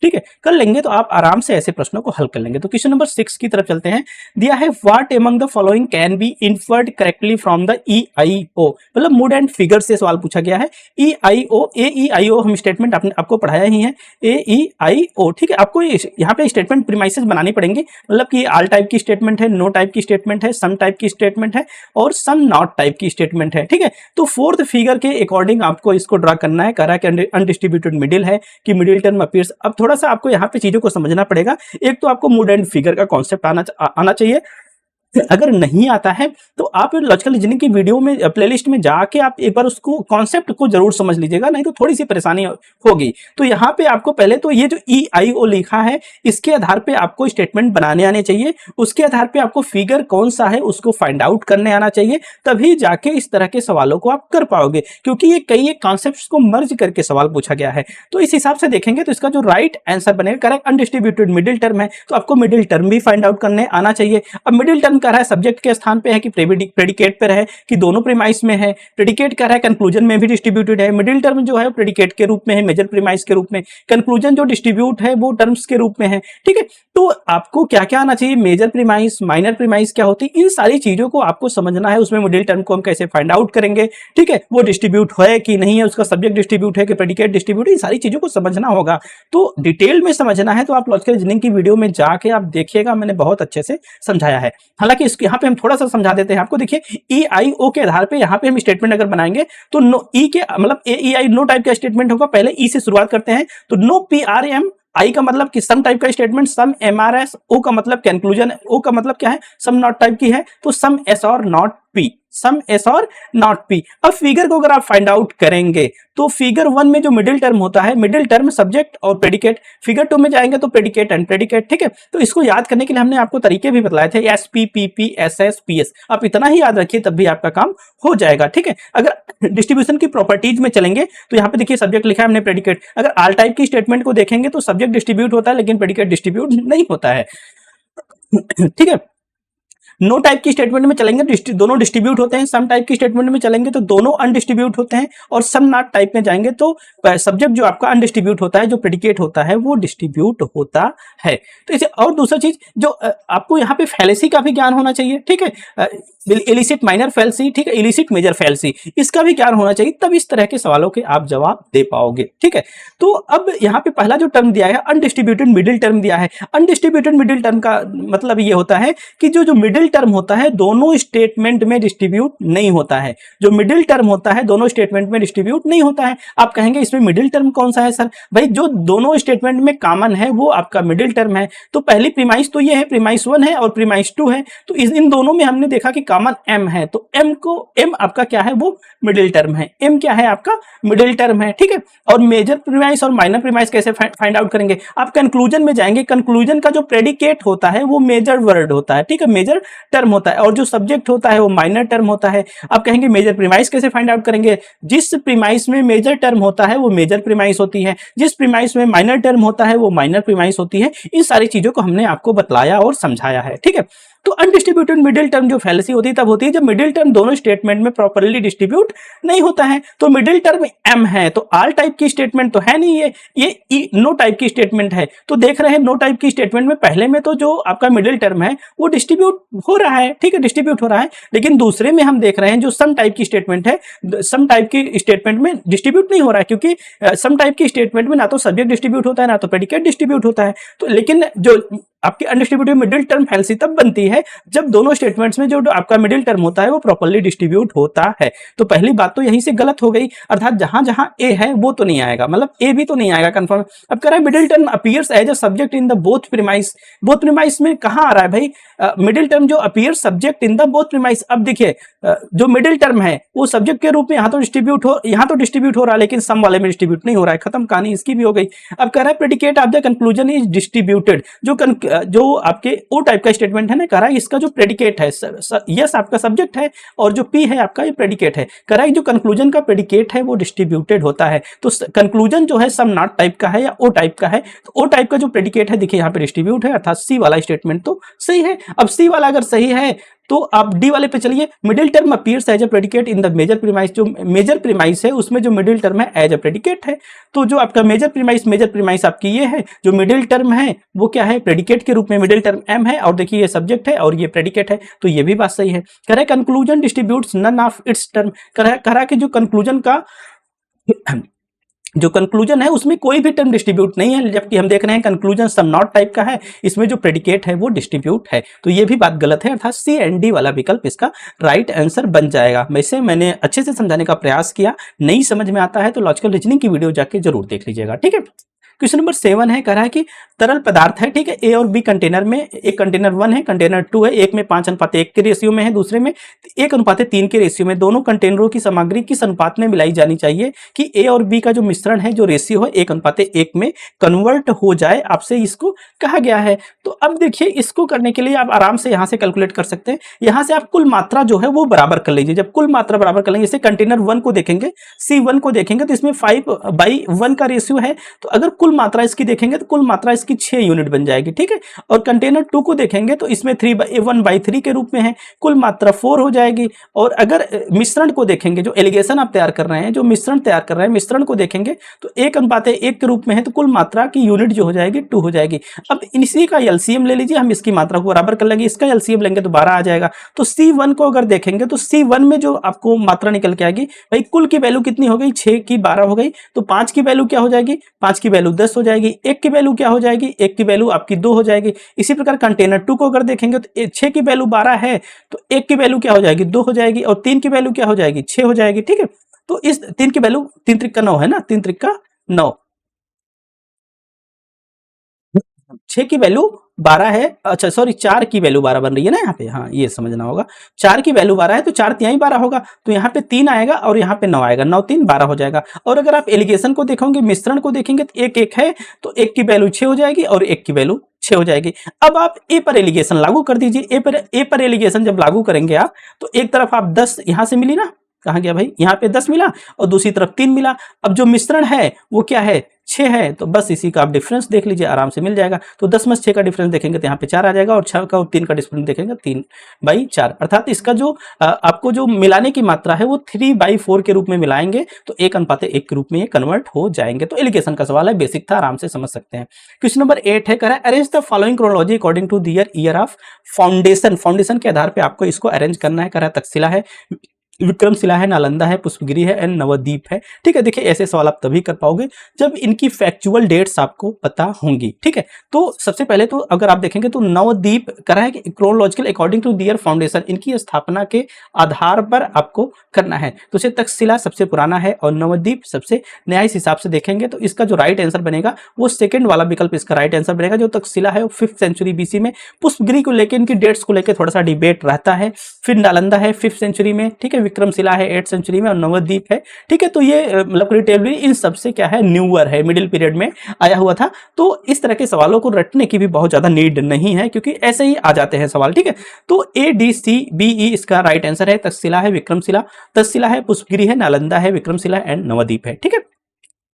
ठीक है, कर लेंगे तो आप आराम से ऐसे प्रश्नों को हल कर लेंगे। तो क्वेश्चन नंबर 6 की तरफ चलते हैं। दिया है what among the following can be inferred correctly from the EIO, मतलब मूड एंड फिगर से सवाल पूछा गया है। EIO, AEIO हम स्टेटमेंट आपको पढ़ाया ही है, AEIO, ठीक है। आपको यहाँ पे स्टेटमेंट प्रीमाइसेस बनानी पड़ेंगे, मतलब कि ऑल टाइप की स्टेटमेंट है, नो टाइप की स्टेटमेंट है, सम टाइप की स्टेटमेंट है और सम नॉट टाइप की स्टेटमेंट है, ठीक है। तो फोर्थ फिगर के अकॉर्डिंग आपको इसको ड्रा करना है। कह रहा है कि अनडिस्ट्रीब्यूटेड मिडिल है कि मिडिल टर्म अपीयर्स। अब थोड़ा सा आपको यहाँ पे चीजों को समझना पड़ेगा। एक तो आपको मूड एंड फिगर का कॉन्सेप्ट आना चाहिए। अगर नहीं आता है तो आप लॉजिकल रीजनिंग की वीडियो में प्लेलिस्ट में जाके आप एक बार उसको कॉन्सेप्ट को जरूर समझ लीजिएगा, नहीं तो थोड़ी सी परेशानी होगी। तो यहाँ पे आपको पहले तो ये जो EIO लिखा है इसके आधार पे आपको स्टेटमेंट बनाने आने चाहिए, उसके आधार पे आपको फिगर कौन सा है उसको फाइंड आउट करने आना चाहिए, तभी जाके इस तरह के सवालों को आप कर पाओगे, क्योंकि ये कई एक कॉन्सेप्ट को मर्ज करके सवाल पूछा गया है। तो इस हिसाब से देखेंगे तो इसका जो राइट आंसर बनेगा, करेक्ट अनडिस्ट्रीब्यूटेड मिडिल टर्म है तो आपको मिडिल टर्म भी फाइंड आउट करने आना चाहिए। अब मिडिल टर्म कह रहा है सब्जेक्ट के स्थान पे है कि प्रेडिकेट पर है कि दोनों प्रीमाइस में है। प्रेडिकेट कह रहा है कंक्लूजन में भी डिस्ट्रीब्यूटेड है। मिडिल टर्म जो है प्रेडिकेट के रूप में है, मेजर प्रीमाइस के रूप में। कंक्लूजन जो डिस्ट्रीब्यूट है वो टर्म्स के रूप में है, ठीक है। तो आपको क्या क्या आना चाहिए, मेजर प्रीमाइस, माइनर प्रीमाइस क्या होती है, इन सारी चीजों को आपको समझना है। उसमें मिडिल टर्म को हम कैसे फाइंड आउट करेंगे, ठीक है, वो डिस्ट्रीब्यूट है कि नहीं है, उसका सब्जेक्ट डिस्ट्रीब्यूट है कि प्रेडिकेट डिस्ट्रीब्यूट, इन सारी चीजों को समझना होगा। तो डिटेल में समझना है तो आप लॉजिकल रीजनिंग की वीडियो में जाके आप देखिएगा, मैंने बहुत अच्छे से समझाया है। हालांकि यहाँ पे हम थोड़ा सा समझा देते हैं आपको। देखिए EIO के आधार पे यहाँ पे हम स्टेटमेंट अगर बनाएंगे तो नो ई के मतलब AEI नो टाइप का स्टेटमेंट होगा। पहले ई से शुरुआत करते हैं तो नो PRM, आई का मतलब कि सम टाइप का स्टेटमेंट, सम MRS, ओ का मतलब कंक्लूजन, ओ का मतलब क्या है, सम नॉट टाइप की है तो सम एस और नॉट पी, सम एस और नॉट पी। अब फिगर को अगर आप फाइंड आउट करेंगे तो फिगर 1 में जो मिडिल टर्म होता है, मिडिल टर्म सब्जेक्ट और प्रेडिकेट, फिगर 2 में जाएंगे तो प्रेडिकेट एंड प्रेडिकेट, ठीक है। तो इसको याद करने के लिए हमने आपको तरीके भी बतलाए थे, SP, PP, SS, PS। आप इतना ही याद रखिए तब भी आपका काम हो जाएगा, ठीक है। अगर डिस्ट्रीब्यूशन की प्रॉपर्टीज में चलेंगे तो यहाँ पे देखिए सब्जेक्ट लिखा है हमने, प्रेडिकेट। अगर ऑल टाइप की स्टेटमेंट को देखेंगे तो सब्जेक्ट डिस्ट्रीब्यूट होता है लेकिन प्रेडिकेट डिस्ट्रीब्यूट नहीं होता है, ठीक है। नो टाइप की स्टेटमेंट में चलेंगे दोनों डिस्ट्रीब्यूट होते हैं, सम टाइप की स्टेटमेंट में चलेंगे तो दोनों अनडिस्ट्रीब्यूट होते हैं, और सम नॉट टाइप में जाएंगे तो सब्जेक्ट जो आपका अनडिस्ट्रीब्यूट होता है, जो प्रेडिकेट होता है वो डिस्ट्रीब्यूट होता है। तो इसे और दूसरा चीज जो आपको यहाँ पे फैलेसी का भी ज्ञान होना चाहिए, ठीक है। इलिसिट माइनर फैलेसी, ठीक है, इलिसिट मेजर फैलेसी, इसका भी ज्ञान होना चाहिए, तब इस तरह के सवालों के आप जवाब दे पाओगे, ठीक है। तो अब यहाँ पे पहला जो टर्म दिया है अनडिस्ट्रीब्यूटेड मिडिल टर्म दिया है। अनडिस्ट्रीब्यूटेड मिडिल टर्म का मतलब ये होता है कि जो मिडिल टर्म होता है दोनों स्टेटमेंट में डिस्ट्रीब्यूट नहीं होता है। जो मिडिल टर्म होता है दोनों स्टेटमेंट में डिस्ट्रीब्यूट नहीं होता है। आप कहेंगे इसमें मिडिल टर्म कौन सा है सर? भाई जो दोनों स्टेटमेंट में कॉमन है वो आपका मिडिल टर्म है। तो पहली प्रीमाइस तो ये है, प्रीमाइस 1 है और प्रीमाइस 2 है, तो इन दोनों में हमने देखा कि कॉमन m है, तो m आपका क्या है, वो मिडिल टर्म है। m क्या है आपका, मिडिल टर्म है, ठीक है। और मेजर प्रीमाइस और माइनर प्रीमाइस कैसे फाइंड आउट करेंगे? आप कंक्लूजन में जाएंगे, कंक्लूजन का जो प्रेडिकेट होता है वो मेजर वर्ड होता है, ठीक है, मेजर टर्म होता है, और जो सब्जेक्ट होता है वो माइनर टर्म होता है। आप कहेंगे मेजर प्रीमाइस कैसे फाइंड आउट करेंगे? जिस प्रीमाइस में मेजर टर्म होता है वो मेजर प्रीमाइस होती है, जिस प्रीमाइस में माइनर टर्म होता है वो माइनर प्रीमाइस होती है। इन सारी चीजों को हमने आपको बतलाया और समझाया है, ठीक है। तो अनडिस्ट्रीब्यूटेड मिडिल टर्म जो फैलेसी होती है तब होती है जब मिडिल टर्म दोनों स्टेटमेंट में प्रॉपरली डिस्ट्रीब्यूट नहीं होता है। तो मिडिल टर्म एम है तो आल टाइप की स्टेटमेंट तो है नहीं, ये नो टाइप की स्टेटमेंट है। तो देख रहे हैं नो टाइप की स्टेटमेंट में पहले में तो जो आपका मिडिल टर्म है वो डिस्ट्रीब्यूट हो रहा है, ठीक है, डिस्ट्रीब्यूट हो रहा है, लेकिन दूसरे में हम देख रहे हैं जो सम टाइप की स्टेटमेंट है, सम टाइप की स्टेटमेंट में डिस्ट्रीब्यूट नहीं हो रहा है, क्योंकि सम टाइप की स्टेटमेंट में ना तो सब्जेक्ट डिस्ट्रीब्यूट होता है ना तो प्रेडिकेट डिस्ट्रीब्यूट होता है। तो लेकिन जो आपकी अनडिस्ट्रीब्यूटेड मिडिल टर्म फैलेसी तब बनती है जब दोनों स्टेटमेंट्स में जो आपका मिडिल टर्म होता है वो प्रॉपर्ली डिस्ट्रीब्यूट होता है। तो पहली बात तो यहीं से गलत हो गई, अर्थात जहां जहां ए है वो तो नहीं आएगा, मतलब ए भी तो नहीं आएगा कंफर्म। अब कह रहा है middle term appears as a subject in the both premise. Both premise में कहां आ रहा है भाई मिडिल टर्म जो appear subject in the both premise. अब देखिए जो मिडिल टर्म है वो सब्जेक्ट के रूप में यहाँ तो डिस्ट्रीब्यूट हो रहा है, लेकिन सम वाले में डिस्ट्रीब्यूट नहीं हो रहा है, खत्म कहानी इसकी भी हो गई। अब कह रहा है predicate of the conclusion is distributed. जो आपके ओ टाइप का स्टेटमेंट है ना, कह रहा है इसका जो प्रेडिकेट है यस आपका सब्जेक्ट है और जो पी है आपका ये प्रेडिकेट है। कह रहा है जो कंक्लूजन का प्रेडिकेट है वो डिस्ट्रीब्यूटेड होता है। तो कंक्लूजन जो है सम नॉट टाइप का है या ओ टाइप का है, तो ओ टाइप का जो प्रेडिकेट है देखिए यहाँ पे डिस्ट्रीब्यूट है, अर्थात सी वाला स्टेटमेंट तो सही है। अब सी वाला अगर सही है तो आप डी वाले पे चलिए, middle term appears as a predicate in the major premise. जो मेजर प्रीमाइस है उसमें जो मिडिल टर्म है एज अ प्रेडिकेट है। तो जो आपका मेजर प्रीमाइस आपकी ये है, जो मिडिल टर्म है वो क्या है, प्रेडिकेट के रूप में मिडिल टर्म एम है, और देखिए ये सब्जेक्ट है और ये प्रेडिकेट है, तो ये भी बात सही है। कह रहा है conclusion distributes none of its term. कह रहा है कि जो कंक्लूजन है उसमें कोई भी टर्म डिस्ट्रीब्यूट नहीं है, जबकि हम देख रहे हैं कंक्लूजन सम नॉट टाइप का है, इसमें जो प्रेडिकेट है वो डिस्ट्रीब्यूट है। तो ये भी बात गलत है, अर्थात सी एंड डी वाला विकल्प इसका राइट आंसर बन जाएगा। वैसे मैंने अच्छे से समझाने का प्रयास किया, नहीं समझ में आता है तो लॉजिकल रीजनिंग की वीडियो जाके जरूर देख लीजिएगा, ठीक है। क्वेश्चन नंबर 7 है, कह रहा है कि तरल पदार्थ है, ठीक है, ए और बी कंटेनर में, एक कंटेनर 1 है, कंटेनर 2 है, एक में 5:1 के रेशियो में है, दूसरे में 1:3 के रेशियो में। दोनों कंटेनरों की सामग्री किस अनुपात में मिलाई जानी चाहिए कि ए और बी का जो मिश्रण है, जो रेशियो है 1:1 में कन्वर्ट हो जाए, आपसे इसको कहा गया है। तो अब देखिए इसको करने के लिए आप आराम से यहां से कैलकुलेट कर सकते हैं। यहां से आप कुल मात्रा जो है वो बराबर कर लीजिए। जब कुल मात्रा बराबर कर लेंगे, जैसे कंटेनर 1 को देखेंगे, C1 को देखेंगे तो इसमें 5/1 का रेशियो है, तो अगर कुल मात्रा इसकी देखेंगे तो कुल मात्रा इसकी 6 यूनिट बन जाएगी, ठीक है। और कंटेनर 2 को देखेंगे तो इसमें 1/3 के रूप में है, कुल मात्रा 4 हो जाएगी। और अगर मिश्रण को देखेंगे, जो एलिगेशन आप तैयार कर रहे हैं, जो मिश्रण तैयार कर रहे हैं, मिश्रण को देखेंगे तो 1:1 के रूप में है, तो कुल मात्रा की यूनिट जो हो जाएगी 2 हो जाएगी। अब इसी का एलसीएम ले लीजिए, हम इसकी मात्रा को बराबर कर लेंगे, इसका एलसीएम लेंगे तो 12 आ जाएगा। तो C1 को अगर देखेंगे तो C1 में जो आपको मात्रा निकल के आएगी, भाई कुल की वैल्यू कितनी हो गई, 6 की 12 हो गई, तो 5 की वैल्यू क्या हो जाएगी, 5 की वैल्यू 10 हो जाएगी। 1 की वैल्यू क्या हो जाएगी, 1 की वैल्यू आपकी 2 हो जाएगी। इसी प्रकार कंटेनर 2 को अगर देखेंगे तो 6 की वैल्यू 12 है, तो 1 की वैल्यू क्या हो जाएगी, 2 हो जाएगी, और 3 की वैल्यू क्या हो जाएगी, 6 हो जाएगी, ठीक है। तो इस 3 की वैल्यू 3 त्रिक का 9 है ना, 3 त्रिक का 9, 6 की वैल्यू 12 है, अच्छा सॉरी 4 की वैल्यू 12 बन रही है ना यहाँ पे, हाँ ये समझना होगा। 4 की वैल्यू 12 है तो 4 तिहाई 12 होगा, तो यहाँ पे 3 आएगा और यहाँ पे 9 आएगा, 9 3 12 हो जाएगा। और अगर आप एलिगेशन को देखोगे, मिश्रण को देखेंगे तो 1 1 है, तो 1 की वैल्यू 6 हो जाएगी और 1 की वैल्यू 6 हो जाएगी। अब आप ए पर एलिगेशन लागू कर दीजिए। ए पर एलिगेशन जब लागू करेंगे आप, तो एक तरफ आप 10 यहां से मिली ना, कहा गया भाई, यहाँ पे 10 मिला और दूसरी तरफ 3 मिला। अब जो मिश्रण है वो क्या है, 6 है, तो बस इसी का आप डिफरेंस देख लीजिए, आराम से मिल जाएगा। तो 10 में 6 का डिफरेंस देखेंगे तो यहाँ पे 4 आ जाएगा, और 6 का और 3 का डिफरेंस देखेंगे 3/4, अर्थात इसका जो आपको जो मिलाने की मात्रा है वो 3/4 के रूप में मिलाएंगे तो 1:1 के रूप में ये कन्वर्ट हो जाएंगे। तो एलिगेशन का सवाल है, बेसिक था, आराम से समझ सकते हैं। क्वेश्चन नंबर 8 है, कह रहा है arrange the following chronology according to their year of foundation. Foundation के आधार पे आपको इसको अरेंज करना है। कह रहा है तक्षशिला है, विक्रमशिला है, नालंदा है, पुष्पगिरी है एंड नवद्वीप है, ठीक है। देखिए ऐसे सवाल आप तभी कर पाओगे जब इनकी फैक्चुअल डेट्स आपको पता होंगी, ठीक है। तो सबसे पहले तो अगर आप देखेंगे तो नवद्वीप कह रहा है कि chronological according to their foundation, इनकी स्थापना के आधार पर आपको करना है। तो उसे तक्षशिला सबसे पुराना है और नवद्वीप सबसे नया। इस हिसाब से देखेंगे तो इसका जो राइट आंसर बनेगा वो सेकंड वाला विकल्प इसका राइट आंसर बनेगा। जो तक्षशिला है वो 5th सेंचुरी बीसी में, पुष्पगिरी को लेकर इनकी डेट्स को लेकर थोड़ा सा डिबेट रहता है। फिर नालंदा है 5th सेंचुरी में, ठीक है, विक्रमशिला है 8th सेंचुरी में और नवद्वीप है, ठीक है। तो ये मतलब रिलेटिवली इन सबसे क्या है, न्यूअर है, मिडिल पीरियड में आया हुआ था। तो इस तरह के सवालों को रटने की भी बहुत ज्यादा नीड नहीं है, क्योंकि ऐसे ही आ जाते हैं सवाल, ठीक है। तो ADCBE इसका राइट आंसर है। तक्षशिला है, तक्षशिला है, पुष्पगिरी है, नालंदा है, विक्रमशिला एंड नवद्वीप है, ठीक है। क्वेश्चन नंबर 9 है, कह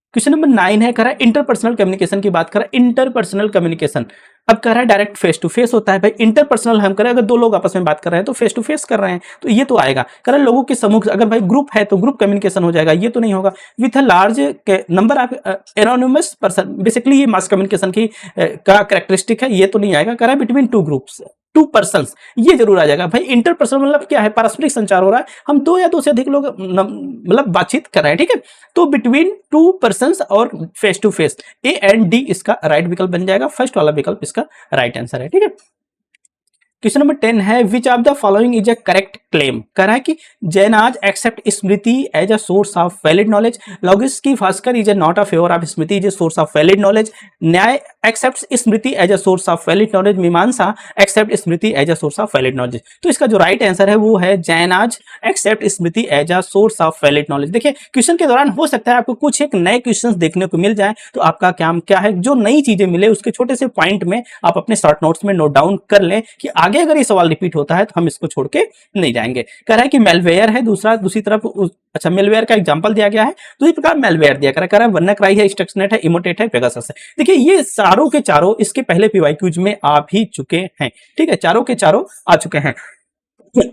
रहा है क्वेश्चन नंबर 9 है, कह रहा है इंटरपर्सनल कम्युनिकेशन की बात कर रहा है। इंटरपर्सनल कम्युनिकेशन अब कह रहा है डायरेक्ट फेस टू फेस होता है भाई। इंटरपर्सनल हम करें अगर दो लोग आपस में बात कर रहे हैं तो फेस टू फेस कर रहे हैं, तो ये तो आएगा। कह रहा है लोगों के समूह, अगर भाई ग्रुप है तो ग्रुप कम्युनिकेशन हो जाएगा, ये तो नहीं होगा। With a large number of anonymous person, basically ये मास कम्युनिकेशन की का कैरेक्टरिस्टिक है, ये तो नहीं आएगा। कह रहा है between two groups, to persons, ये जरूर आ जाएगा भाई। इंटरपर्सनल मतलब क्या है, पारस्परिक संचार हो रहा है, हम दो या दो से अधिक लोग मतलब बातचीत कर रहे हैं, ठीक है। तो बिटवीन टू पर्सन्स और face to face, A and D इसका राइट विकल्प बन जाएगा। फर्स्ट वाला विकल्प इसका राइट आंसर है, ठीक है। क्वेश्चन नंबर 10 है, which of the following is a correct claim. कह रहा है कि Jainas accept smriti as a source of valid knowledge, Laugakshi Bhaskara is a not a favour of smriti is a source of valid knowledge, Nyaya accept smriti as a source of valid knowledge, Mimamsa accept smriti as a source of valid knowledge. तो इसका जो राइट आंसर है वो है Jainas accept smriti as a source of valid knowledge. देखिए क्वेश्चन के दौरान हो सकता है आपको कुछ एक नए क्वेश्चन देखने को मिल जाए, तो आपका काम क्या है, जो नई चीजें मिले उसके छोटे से पॉइंट में आप अपने शॉर्ट नोट्स में नोट डाउन कर लें कि आगे अगर ये सवाल रिपीट होता है तो हम इसको छोड़ के नहीं जाएंगे। कह रहा है कि मेलवेयर है, दूसरी तरफ अच्छा मेलवेयर का एग्जांपल दिया गया है, दूसरी प्रकार मेलवेयर दिया कह रहा है WannaCry है, स्टक्सनेट है, इमोटेट है, पेगासस है। देखिए ये चारों के चारों इसके पहले पीवाईक्यूज में आ भी चुके हैं, ठीक है, चारों के चारों आ चुके हैं।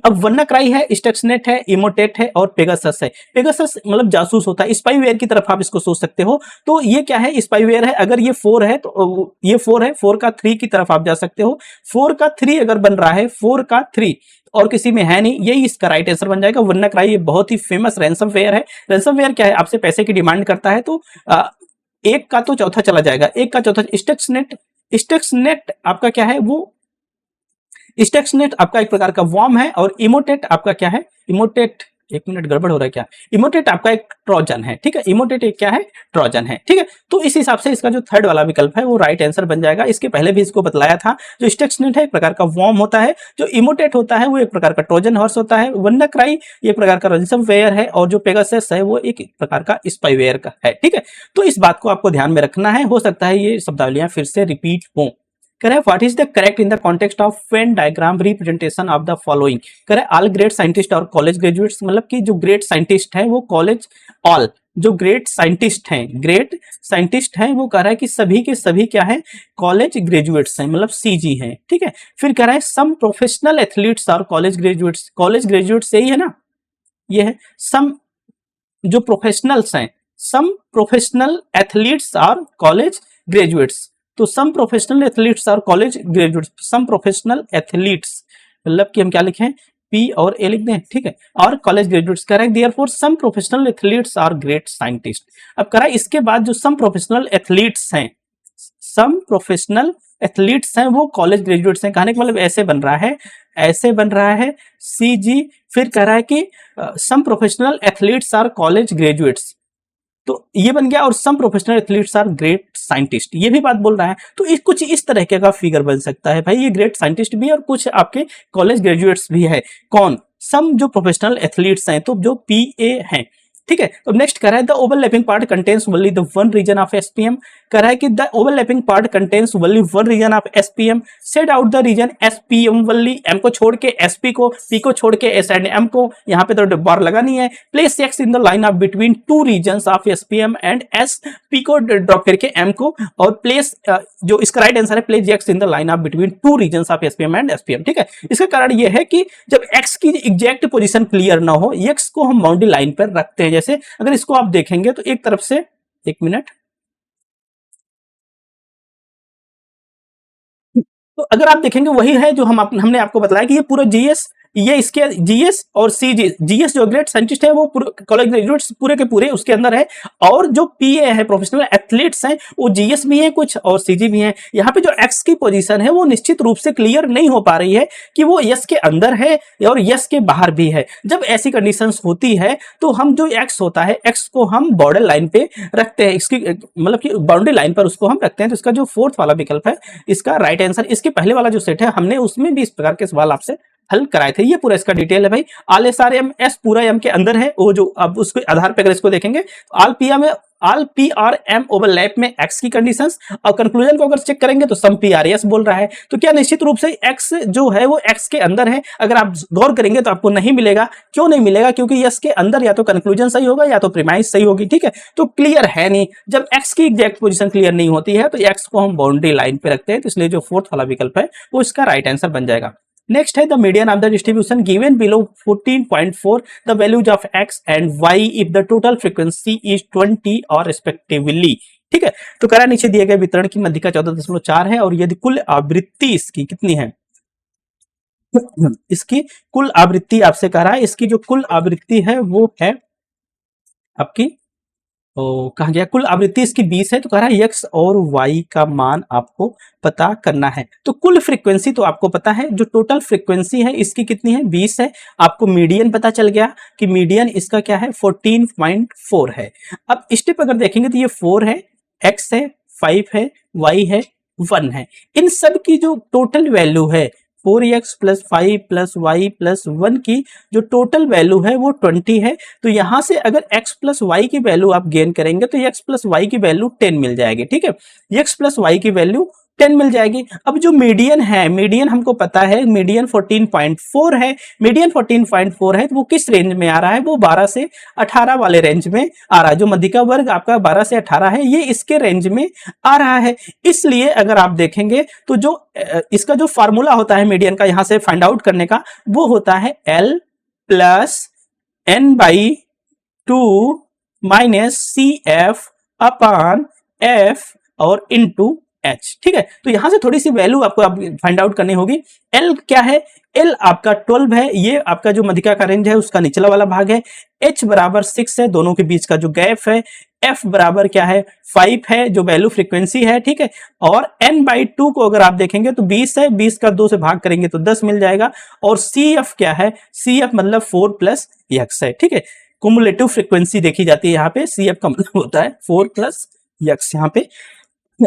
अब WannaCry है, स्टक्सनेट है, इमोटेट है और पेगासस है। पेगासस मतलब जासूस होता है, स्पाईवेयर की तरफ आप इसको सोच सकते हो। तो ये क्या है, स्पाईवेयर है। अगर ये 4 है तो ये 4 है, 4 का 3 की तरफ आप जा सकते हो। 4 का 3 अगर बन रहा है, 4 का 3 और किसी में है नहीं, यही इसका राइट आंसर बन जाएगा। WannaCry ये बहुत ही फेमस रैंसमवेयर है। रैंसमवेयर क्या है, आपसे पैसे की डिमांड करता है, तो एक का तो चौथा चला जाएगा, एक का चौथा। स्टक्सनेट आपका क्या है, वो स्टक्सनेट आपका एक प्रकार का वॉर्म है, और इमोटेट आपका क्या है, इमोटेट, एक मिनट गड़बड़ हो रहा है क्या, इमोटेट आपका एक ट्रोजन है, ठीक है। इमोटेट एक क्या है, ट्रोजन है, ठीक है। तो इस हिसाब से इसका जो थर्ड वाला विकल्प है वो राइट आंसर बन जाएगा। इसके पहले भी इसको बतलाया था, जो स्टक्सनेट है एक प्रकार का वॉर्म होता है, जो इमोटेट होता है वो एक प्रकार का ट्रोजन हॉर्स होता है, WannaCry ये प्रकार का रैंसमवेयर है, और जो पेगासस है वो एक प्रकार का स्पाईवेयर का है, ठीक है। तो इस बात को आपको ध्यान में रखना है, हो सकता है ये शब्दावलियां फिर से रिपीट हो। कह रहा है what is the correct in the context of Venn diagram representation of the following. कह रहा है ऑल ग्रेट साइंटिस्ट और कॉलेज ग्रेजुएट्स, मतलब कि जो ग्रेट साइंटिस्ट हैं वो कॉलेज, ऑल जो ग्रेट साइंटिस्ट हैं वो कह रहा है कि सभी के सभी क्या है, कॉलेज ग्रेजुएट्स हैं, मतलब सीजी हैं, ठीक है। फिर कह रहा है सम प्रोफेशनल एथलीट्स और कॉलेज ग्रेजुएट्स यही है ना, ये है सम जो प्रोफेशनल्स हैं, सम प्रोफेशनल एथलीट्स और कॉलेज ग्रेजुएट्स। तो सम प्रोफेशनल एथलीट्स और college graduates, some professional athletes मतलब कि हम क्या लिखें, पी और ए लिख दें, ठीक है, और college graduates. Correct, therefore some professional athletes are great scientist. अब कह रहा है इसके बाद जो सम प्रोफेशनल एथलीट्स हैं, सम प्रोफेशनल एथलीट्स हैं वो कॉलेज ग्रेजुएट्स हैं। कहने का मतलब ऐसे बन रहा है सीजी। फिर कह रहा है कि some professional athletes are college graduates, तो ये बन गया, और some professional athletes are great scientist, ये भी बात बोल रहा है। तो कुछ इस तरह का फिगर बन सकता है भाई, ये ग्रेट साइंटिस्ट भी है और कुछ आपके कॉलेज ग्रेजुएट्स भी है। कौन, सम जो प्रोफेशनल एथलीट्स हैं, तो जो पीए हैं, ठीक है। तो नेक्स्ट कह रहा है the overlapping part contains only the one region of SPM. कह रहा है कि the overlapping part contains only one region of SPM, set out the region SPM only, M को छोड़ के एसपी को, पी को छोड़ के एस एंड एम को, यहाँ पे तो बार लगा नहीं है। Place x in the line of between two reasons of SPM and S, P को ड्रॉप करके एम को, और प्लेस जो इसका राइट आंसर है place x in the line of between two reasons of SPM and SPM, ठीक है। इसका कारण यह है कि जब एक्स की एग्जैक्ट पोजीशन क्लियर ना हो, एक्स को हम बाउंड्री लाइन पर रखते हैं। जैसे अगर इसको आप देखेंगे तो एक तरफ से, एक मिनट, तो अगर आप देखेंगे वही है जो हमने आपको बताया कि ये पूरा जीएस, ये इसके जीएस और सीजी, जीएस जो ग्रेट साइंटिस्ट है वो कॉलेज ग्रेजुएट्स पूरे के पूरे उसके अंदर है, और जो पीए है प्रोफेशनल एथलीट्स हैं वो जीएस भी है कुछ और सीजी भी है। यहाँ पे जो एक्स की पोजीशन है वो निश्चित रूप से क्लियर नहीं हो पा रही है कि वो यस के अंदर है और यस के बाहर भी है। जब ऐसी कंडीशंस होती है तो हम जो एक्स होता है, एक्स को हम बॉर्डर लाइन पे रखते हैं, इसकी मतलब कि बाउंड्री लाइन पर उसको हम रखते हैं। तो इसका जो फोर्थ वाला विकल्प है इसका राइट आंसर, इसके पहले वाला जो सेट है हमने उसमें भी इस प्रकार के सवाल आपसे हल कराए थे। ये पूरा इसका डिटेल है भाई। आल एस आर एम एस पूरा एम के अंदर है, वो जो अब उसके आधार पर अगर इसको देखेंगे, आल पी आर एम ओवरलैप में एक्स की कंडीशंस, और कंक्लूजन को अगर चेक करेंगे तो सम पी आर एस बोल रहा है। तो क्या निश्चित रूप से एक्स जो है वो एक्स के अंदर है। अगर आप गौर करेंगे तो आपको नहीं मिलेगा। क्यों नहीं मिलेगा? क्योंकि यस के अंदर या तो कंक्लूजन सही होगा या तो प्रीमाइस सही होगी, ठीक है। तो क्लियर है नहीं। जब एक्स की एग्जैक्ट पोजीशन क्लियर नहीं होती है तो एक्स को हम बाउंड्री लाइन पे रखते हैं, तो इसलिए जो फोर्थ वाला विकल्प है वो इसका राइट आंसर बन जाएगा। नेक्स्ट है the median of the distribution given below 14.4 the values of X and Y if the total frequency is 20 और रिस्पेक्टिवली, ठीक है। तो करा नीचे दिए गए वितरण की मध्यिका 14.4 है और यदि कुल आवृत्ति इसकी कितनी है, इसकी कुल आवृत्ति आपसे कह रहा है, इसकी जो कुल आवृत्ति है वो है आपकी कहा गया कुल आवृत्ति इसकी 20 है। तो कह रहा है x और y का मान आपको पता करना है। तो कुल फ्रीक्वेंसी तो आपको पता है, जो टोटल फ्रीक्वेंसी है इसकी कितनी है, 20 है। आपको मीडियन पता चल गया कि मीडियन इसका क्या है, 14.4 है। अब स्टेप अगर देखेंगे तो ये 4 है, x है, 5 है, y है, 1 है। इन सब की जो टोटल वैल्यू है 4x plus 5 plus Y plus 1 की जो टोटल वैल्यू है वो 20 है। तो यहां से अगर x प्लस वाई की वैल्यू आप गेन करेंगे तो x प्लस वाई की वैल्यू 10 मिल जाएगी, ठीक है। x प्लस वाई की वैल्यू 10 मिल जाएगी। अब जो मीडियन है, मीडियन हमको पता है मीडियन 14.4 है। मीडियन 14.4 है तो वो किस रेंज में आ रहा है, वो 12 से 18 वाले रेंज में आ रहा है। जो मध्यिका वर्ग आपका 12 से 18 है ये इसके रेंज में आ रहा है। इसलिए अगर आप देखेंगे तो जो इसका जो फार्मूला होता है मीडियन का यहां से फाइंड आउट करने का, वो होता है L plus N by 2 minus C F upon F और इंटू एच, ठीक है। तो यहां से थोड़ी सी वैल्यू आपको फाइंड आउट करनी होगी। एल क्या है, एल आपका 12 है, ये आपका जो मध्यिका का रेंज है उसका निचला वाला भाग है। एच बराबर 6 है, दोनों के बीच का जो गैप है। एफ बराबर क्या है, 5 है, जो वैल्यू फ्रीक्वेंसी है, ठीक है। और एन बाई 2 को अगर आप देखेंगे तो 20 है, 20 का 2 से भाग करेंगे तो 10 मिल जाएगा। और सी एफ क्या है, सी एफ मतलब 4 प्लस एक्स है, ठीक है। कुमुलेटिव फ्रीक्वेंसी देखी जाती है यहाँ पे, सी एफ का मतलब होता है 4 प्लस एक्स यहाँ पे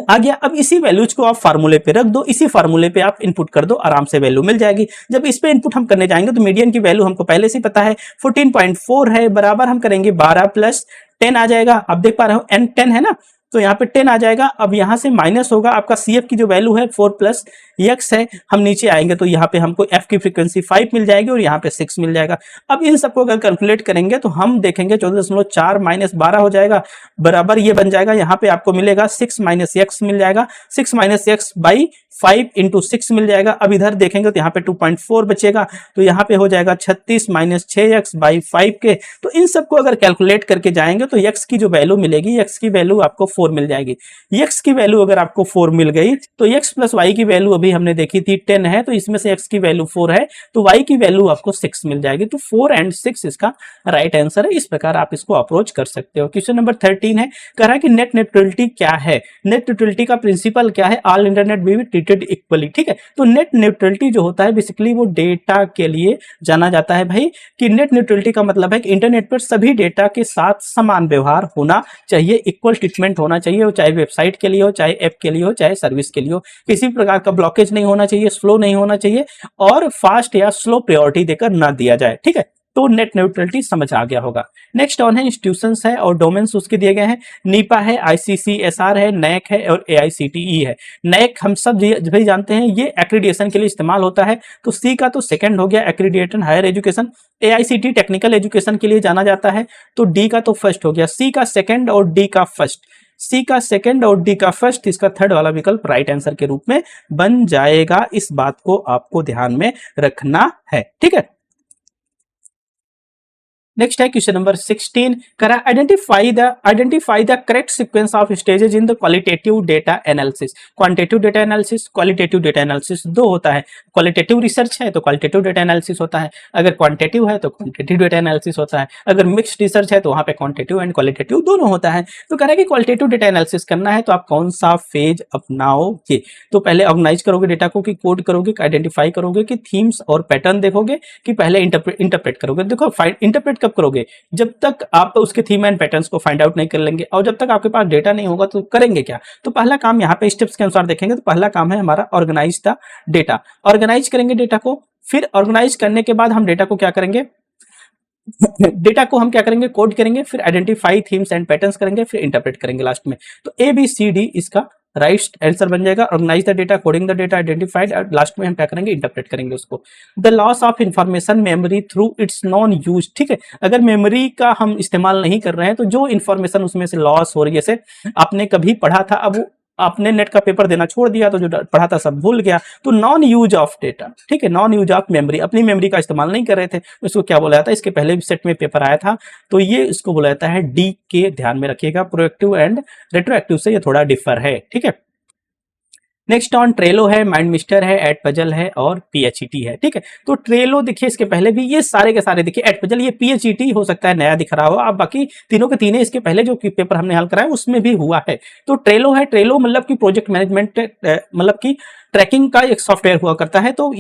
आ गया। अब इसी वैल्यूज को आप फार्मूले पे रख दो, इसी फार्मूले पे आप इनपुट कर दो, आराम से वैल्यू मिल जाएगी। जब इस पे इनपुट हम करने जाएंगे तो मीडियन की वैल्यू हमको पहले से पता है 14.4 है, बराबर हम करेंगे 12 प्लस 10 आ जाएगा। आप देख पा रहे हो n 10 है ना, तो यहाँ पे 10 आ जाएगा। अब यहाँ से माइनस होगा, आपका CF की जो वैल्यू है 4 प्लस एक्स है। हम नीचे आएंगे तो यहाँ पे हमको F की फ्रीक्वेंसी 5 मिल जाएगी और यहाँ पे 6 मिल जाएगा। अब इन सबको अगर कैलकुलेट करेंगे तो हम देखेंगे 14.4 माइनस 12 हो जाएगा, बराबर ये बन जाएगा। यहाँ पे आपको मिलेगा 6 माइनस एक्स मिल जाएगा, 6 माइनस एक्स बाई 5 इंटू 6 मिल जाएगा। अब इधर देखेंगे तो यहाँ पे 2.4 बचेगा, तो यहाँ पे हो जाएगा 36 माइनस 6x बाई 5 के। तो इन सबको अगर कैलकुलेट करके जाएंगे तो x की जो वैल्यू मिलेगी, x की वैल्यू आपको 4 मिल जाएगी। x की वैल्यू अगर आपको 4 मिल गई तो x प्लस y की वैल्यू अभी हमने देखी थी 10 है, तो इसमें से x की वैल्यू 4 है तो y की वैल्यू आपको 6 मिल जाएगी। तो 4 एंड 6 इसका राइट आंसर है। इस प्रकार आप इसको अप्रोच कर सकते हो। क्वेश्चन नंबर 13 है, कह रहा है कि नेट न्यूट्रलिटी क्या है। नेट न्यूट्रलिटी का प्रिंसिपल क्या है, all internet be treated equally, ठीक है। तो नेट न्यूट्रलिटी जो होता है बेसिकली वो डेटा के लिए जाना जाता है भाई, कि नेट न्यूट्रलिटी का मतलब है कि इंटरनेट पर सभी डेटा के साथ समान व्यवहार होना चाहिए, इक्वल ट्रीटमेंट होना चाहिए, वो चाहे वेबसाइट के लिए हो, चाहे ऐप के लिए हो, चाहे सर्विस के लिए हो। किसी प्रकार का ब्लॉकेज नहीं होना चाहिए, स्लो नहीं होना चाहिए और फास्ट या स्लो प्रायोरिटी देकर ना दिया जाए, ठीक है। तो नेट न्यूट्रलिटी समझ आ गया होगा। नेक्स्ट ऑन है इंस्टीट्यूशंस है और डोमेन्स उसके दिए गए हैं। नीपा है, ICCSR है, नैक है और AICTE है। नैक हम सब भाई जानते हैं ये एक्रीडिएशन के लिए इस्तेमाल होता है। तो सी का तो सेकंड हो गया, accredited higher education. AICTE technical education के लिए जाना जाता है। तो डी का तो फर्स्ट हो गया, सी का सेकंड और डी का फर्स्ट। सी का सेकंड और डी का फर्स्ट, इसका थर्ड वाला विकल्प राइट आंसर के रूप में बन जाएगा। इस बात को आपको ध्यान में रखना है, ठीक है। नेक्स्ट है क्वेश्चन नंबर 16, करा identify the correct sequence of stages in the qualitative data analysis. Quantitative data analysis, qualitative data analysis दो होता है। क्वालिटेटिव रिसर्च है तो क्वालिटेटिव डेटा एनालिसिस होता है, अगर क्वांटिटेटिव है तो क्वांटिटेटिव डेटा एनालिसिस होता है, अगर मिक्स्ड रिसर्च है तो वहां पे क्वांटिटेटिव एंड क्वालिटेटिव दोनों होता है। तो कह रहा है कि क्वालिटेटिव डेटा एनालिसिस करना है तो आप कौन सा फेज अपनाओगे। तो पहले ऑर्गेनाइज करोगे डेटा को, कि कोड करोगे, कि आइडेंटिफाई करोगे, कि थीम्स और पैटर्न देखोगे, कि पहले इंटरप्रेट करोगे। देखो इंटरप्रेट का कब करोगे? जब तक आप उसके थीम एंड पैटर्न्स को फाइंड आउट नहीं कर लेंगे, और जब तक आपके पास डेटा नहीं होगा तो करेंगे क्या? तो पहला काम यहाँ पे स्टेप्स के अनुसार देखेंगे तो पहला काम है हमारा ऑर्गेनाइज द डेटा। ऑर्गेनाइज करेंगे डेटा को, फिर ऑर्गेनाइज करने के बाद हम डेटा को क्या करेंगे, डेटा को हम क्या करेंगे, कोड करेंगे, फिर आइडेंटिफाई थीम्स एंड पैटर्न्स करेंगे, फिर इंटरप्रेट करेंगे लास्ट में। तो ए बी सी डी इसका राइट आंसर बन जाएगा। Organise the data, coding the data, identified, और लास्ट में हम क्या करेंगे, इंटरप्रेट करेंगे उसको। The loss of information memory through its non use, ठीक है, अगर मेमोरी का हम इस्तेमाल नहीं कर रहे हैं तो जो इन्फॉर्मेशन उसमें से लॉस हो रही है, जैसे आपने कभी पढ़ा था, अब आपने नेट का पेपर देना छोड़ दिया तो जो पढ़ा था सब भूल गया, तो नॉन यूज ऑफ डेटा, ठीक है, नॉन यूज ऑफ मेमोरी, अपनी मेमोरी का इस्तेमाल नहीं कर रहे थे, इसको क्या बोला जाता है, इसके पहले भी सेट में पेपर आया था, तो ये इसको बोला जाता है डी के, ध्यान में रखिएगा। प्रोएक्टिव एंड रेट्रोएक्टिव से ये थोड़ा डिफर है, ठीक है। नेक्स्ट ऑन ट्रेलो है, माइंड मिस्टर है, एड पजल है और पीएचईटी है, ठीक है। तो ट्रेलो देखिए, इसके पहले भी ये सारे के सारे देखिए, एड पजल, ये पीएचईटी हो सकता है नया दिख रहा हो, अब बाकी तीनों के तीनों इसके पहले जो पेपर हमने हल कराया उसमें भी हुआ है। तो ट्रेलो है, ट्रेलो मतलब कि प्रोजेक्ट मैनेजमेंट, मतलब कि ट्रैकिंग का एक सॉफ्टवेयर हुआ करता है। तो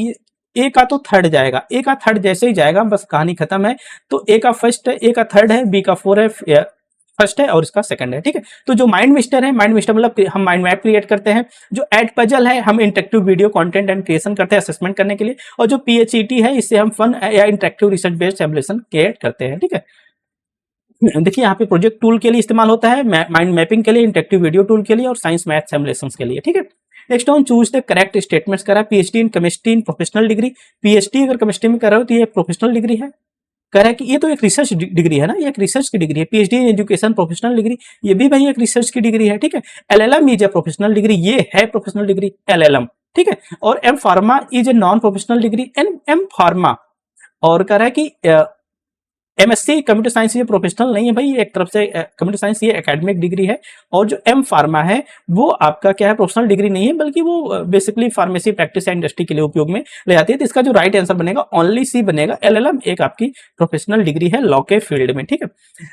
ए का तो थर्ड जाएगा, ए का थर्ड जैसे ही जाएगा बस कहानी खत्म है। तो ए का फर्स्ट है, ए का थर्ड है, बी का फोर है, फर्स्ट है और इसका सेकंड है, ठीक है। तो जो माइंड मिस्टर है, माइंड मिस्टर मतलब हम माइंड मैप क्रिएट करते हैं। जो एड पजल है, हम interactive video content and creation करते हैं असेसमेंट करने के लिए। और जो पीएचईटी है, इससे हम फन या interactive research based simulation create करते हैं, ठीक है। देखिए यहाँ पे प्रोजेक्ट टूल के लिए इस्तेमाल होता है, माइंड मैपिंग के लिए, इंटरेक्टिव वीडियो टूल के लिए और साइंस मैथ सिमुलेशंस के लिए, ठीक है। Next on choose the correct statements करा, PhD in chemistry in professional degree. PhD अगर केमिस्ट्री में कर रहे हो तो ये प्रोफेशनल डिग्री है। कह रहा है कि ये तो एक रिसर्च डिग्री है ना, ये एक रिसर्च की डिग्री है। PhD in education professional degree, ये भी भाई एक रिसर्च की डिग्री है, ठीक है। LLM is a professional degree, ये है प्रोफेशनल डिग्री एलएलएम, ठीक है। और M pharma is a non professional degree, M pharma. और कह रहा है कि एमएससी कंप्यूटर साइंस ये प्रोफेशनल नहीं है भाई, एक तरफ से कंप्यूटर साइंस ये एकेडमिक डिग्री है। और जो एम फार्मा है वो आपका क्या है, प्रोफेशनल डिग्री नहीं है, बल्कि वो बेसिकली फार्मेसी प्रैक्टिस या इंडस्ट्री के लिए उपयोग में ले जाती है। तो इसका जो राइट आंसर बनेगा ओनली सी बनेगा। एलएलएम एक आपकी प्रोफेशनल डिग्री है लॉ के फील्ड में, ठीक है।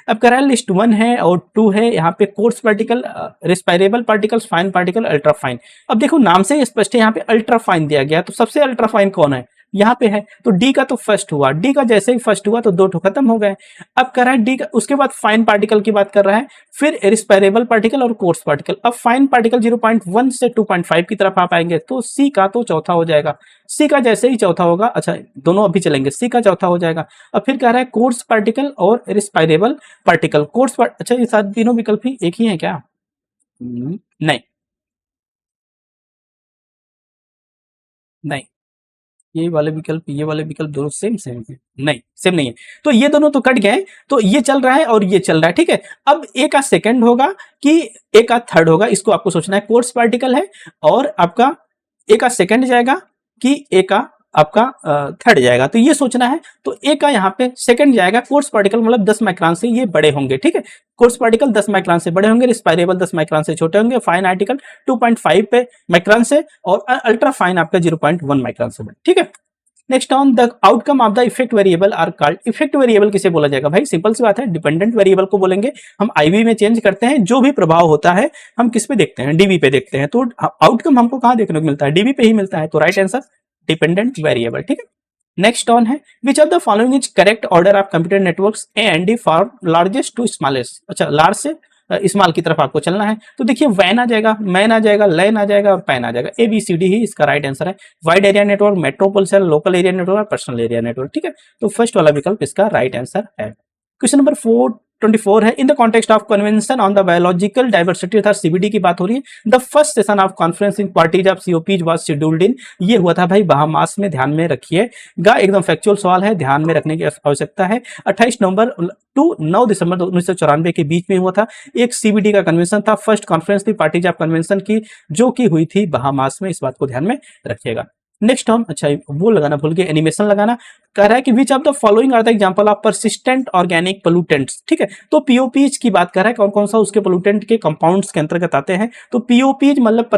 अब कह रहा है लिस्ट 1 है और 2 है, यहाँ पे coarse particle, respirable particles, fine particle, ultra fine. अब देखो नाम से स्पष्ट है, यहाँ पे अल्ट्रा फाइन दिया गया, तो सबसे अल्ट्रा फाइन कौन है, यहाँ पे है। तो डी का तो फर्स्ट हुआ, डी का जैसे ही फर्स्ट हुआ तो 2 ठो खत्म हो गए। अब कर रहा है डी का, उसके बाद फाइन पार्टिकल की बात कर रहा है, फिर रिस्पायरेबल पार्टिकल और कोर्स पार्टिकल। अब फाइन पार्टिकल 0.1 से 2.5 की तरफ आप आएंगे तो सी का तो चौथा हो जाएगा। सी का जैसे ही चौथा होगा, अच्छा दोनों अभी चलेंगे, सी का चौथा हो जाएगा। अब फिर कह रहा है कोर्स पार्टिकल और रिस्पायरेबल पार्टिकल। अच्छा ये सात तीनों विकल्प ही एक ही है क्या? नहीं नहीं, ये वाले विकल्प दोनों सेम सेम है, नहीं सेम नहीं है। तो ये दोनों तो कट गए, तो ये चल रहा है और ये चल रहा है, ठीक है। अब ए का सेकंड होगा कि ए का थर्ड होगा, इसको आपको सोचना है। कोर्स पार्टिकल है और आपका ए का सेकंड जाएगा कि ए का आपका थर्ड जाएगा, तो ये सोचना है। तो ए का यहाँ पे सेकंड जाएगा। कोर्स पार्टिकल मतलब 10 माइक्रोन से ये बड़े होंगे, ठीक है। कोर्स पार्टिकल 10 माइक्रोन से बड़े होंगे, रिस्पायरेबल 10 माइक्रोन से छोटे होंगे, फाइन आर्टिकल 2.5 पे माइक्रोन से, और अल्ट्रा फाइन आपका 0.1 माइक्रोन से बड़े, ठीक है। Next on the outcome of the effect variable are called. Effect variable किसे बोला जाएगा भाई? सिंपल सी बात है, डिपेंडेंट वेरिएबल को बोलेंगे। हम आईवी में चेंज करते हैं, जो भी प्रभाव होता है हम किस पे देखते हैं, डीबी पे देखते हैं। तो आउटकम हमको कहां देखने को मिलता है? डीबी पे ही मिलता है। तो राइट आंसर डिपेंडेंट वेरिएबल, ठीक है। नेक्स्ट ऑन है which of the following is correct order of computer networks A and D for largest to smallest. अच्छा लार्ज से स्मॉल की तरफ आपको चलना है। तो देखिए वैन आ जाएगा, मैन आ जाएगा, लैन आ जाएगा और पैन आ जाएगा। ए बी सी डी ही इसका राइट आंसर है। Wide area network, metropolitan, local area network और पर्सनल एरिया नेटवर्क, ठीक है। तो फर्स्ट वाला विकल्प इसका राइट आंसर है। क्वेश्चन नंबर 424 है in the context of convention on the biological diversity, अर्थात सीबीडी की बात हो रही है। The first session of conference in parties of COPs was scheduled in, ये हुआ था भाई बहामास में, ध्यान में रखिएगा, एकदम फैक्चुअल सवाल है, ध्यान में रखने की आवश्यकता है। 28 नवंबर टू 9 दिसंबर 1994 के बीच में हुआ था। एक सीबीडी का कन्वेंशन था, फर्स्ट कॉन्फ्रेंस थी पार्टीज ऑफ कन्वेंशन की, जो की हुई थी बहामास में, इस बात को ध्यान में रखिएगा। नेक्स्ट हम, अच्छा वो लगाना भूल गए, एनिमेशन लगाना। कह रहा है कि which of the following are the example of persistent organic pollutants, ठीक है। तो पीओपीज की बात कर रहा है, कौन कौन सा उसके पोल्यूटेंट के कंपाउंड्स के अंतर्गत आते हैं। तो पीओपीज मतलब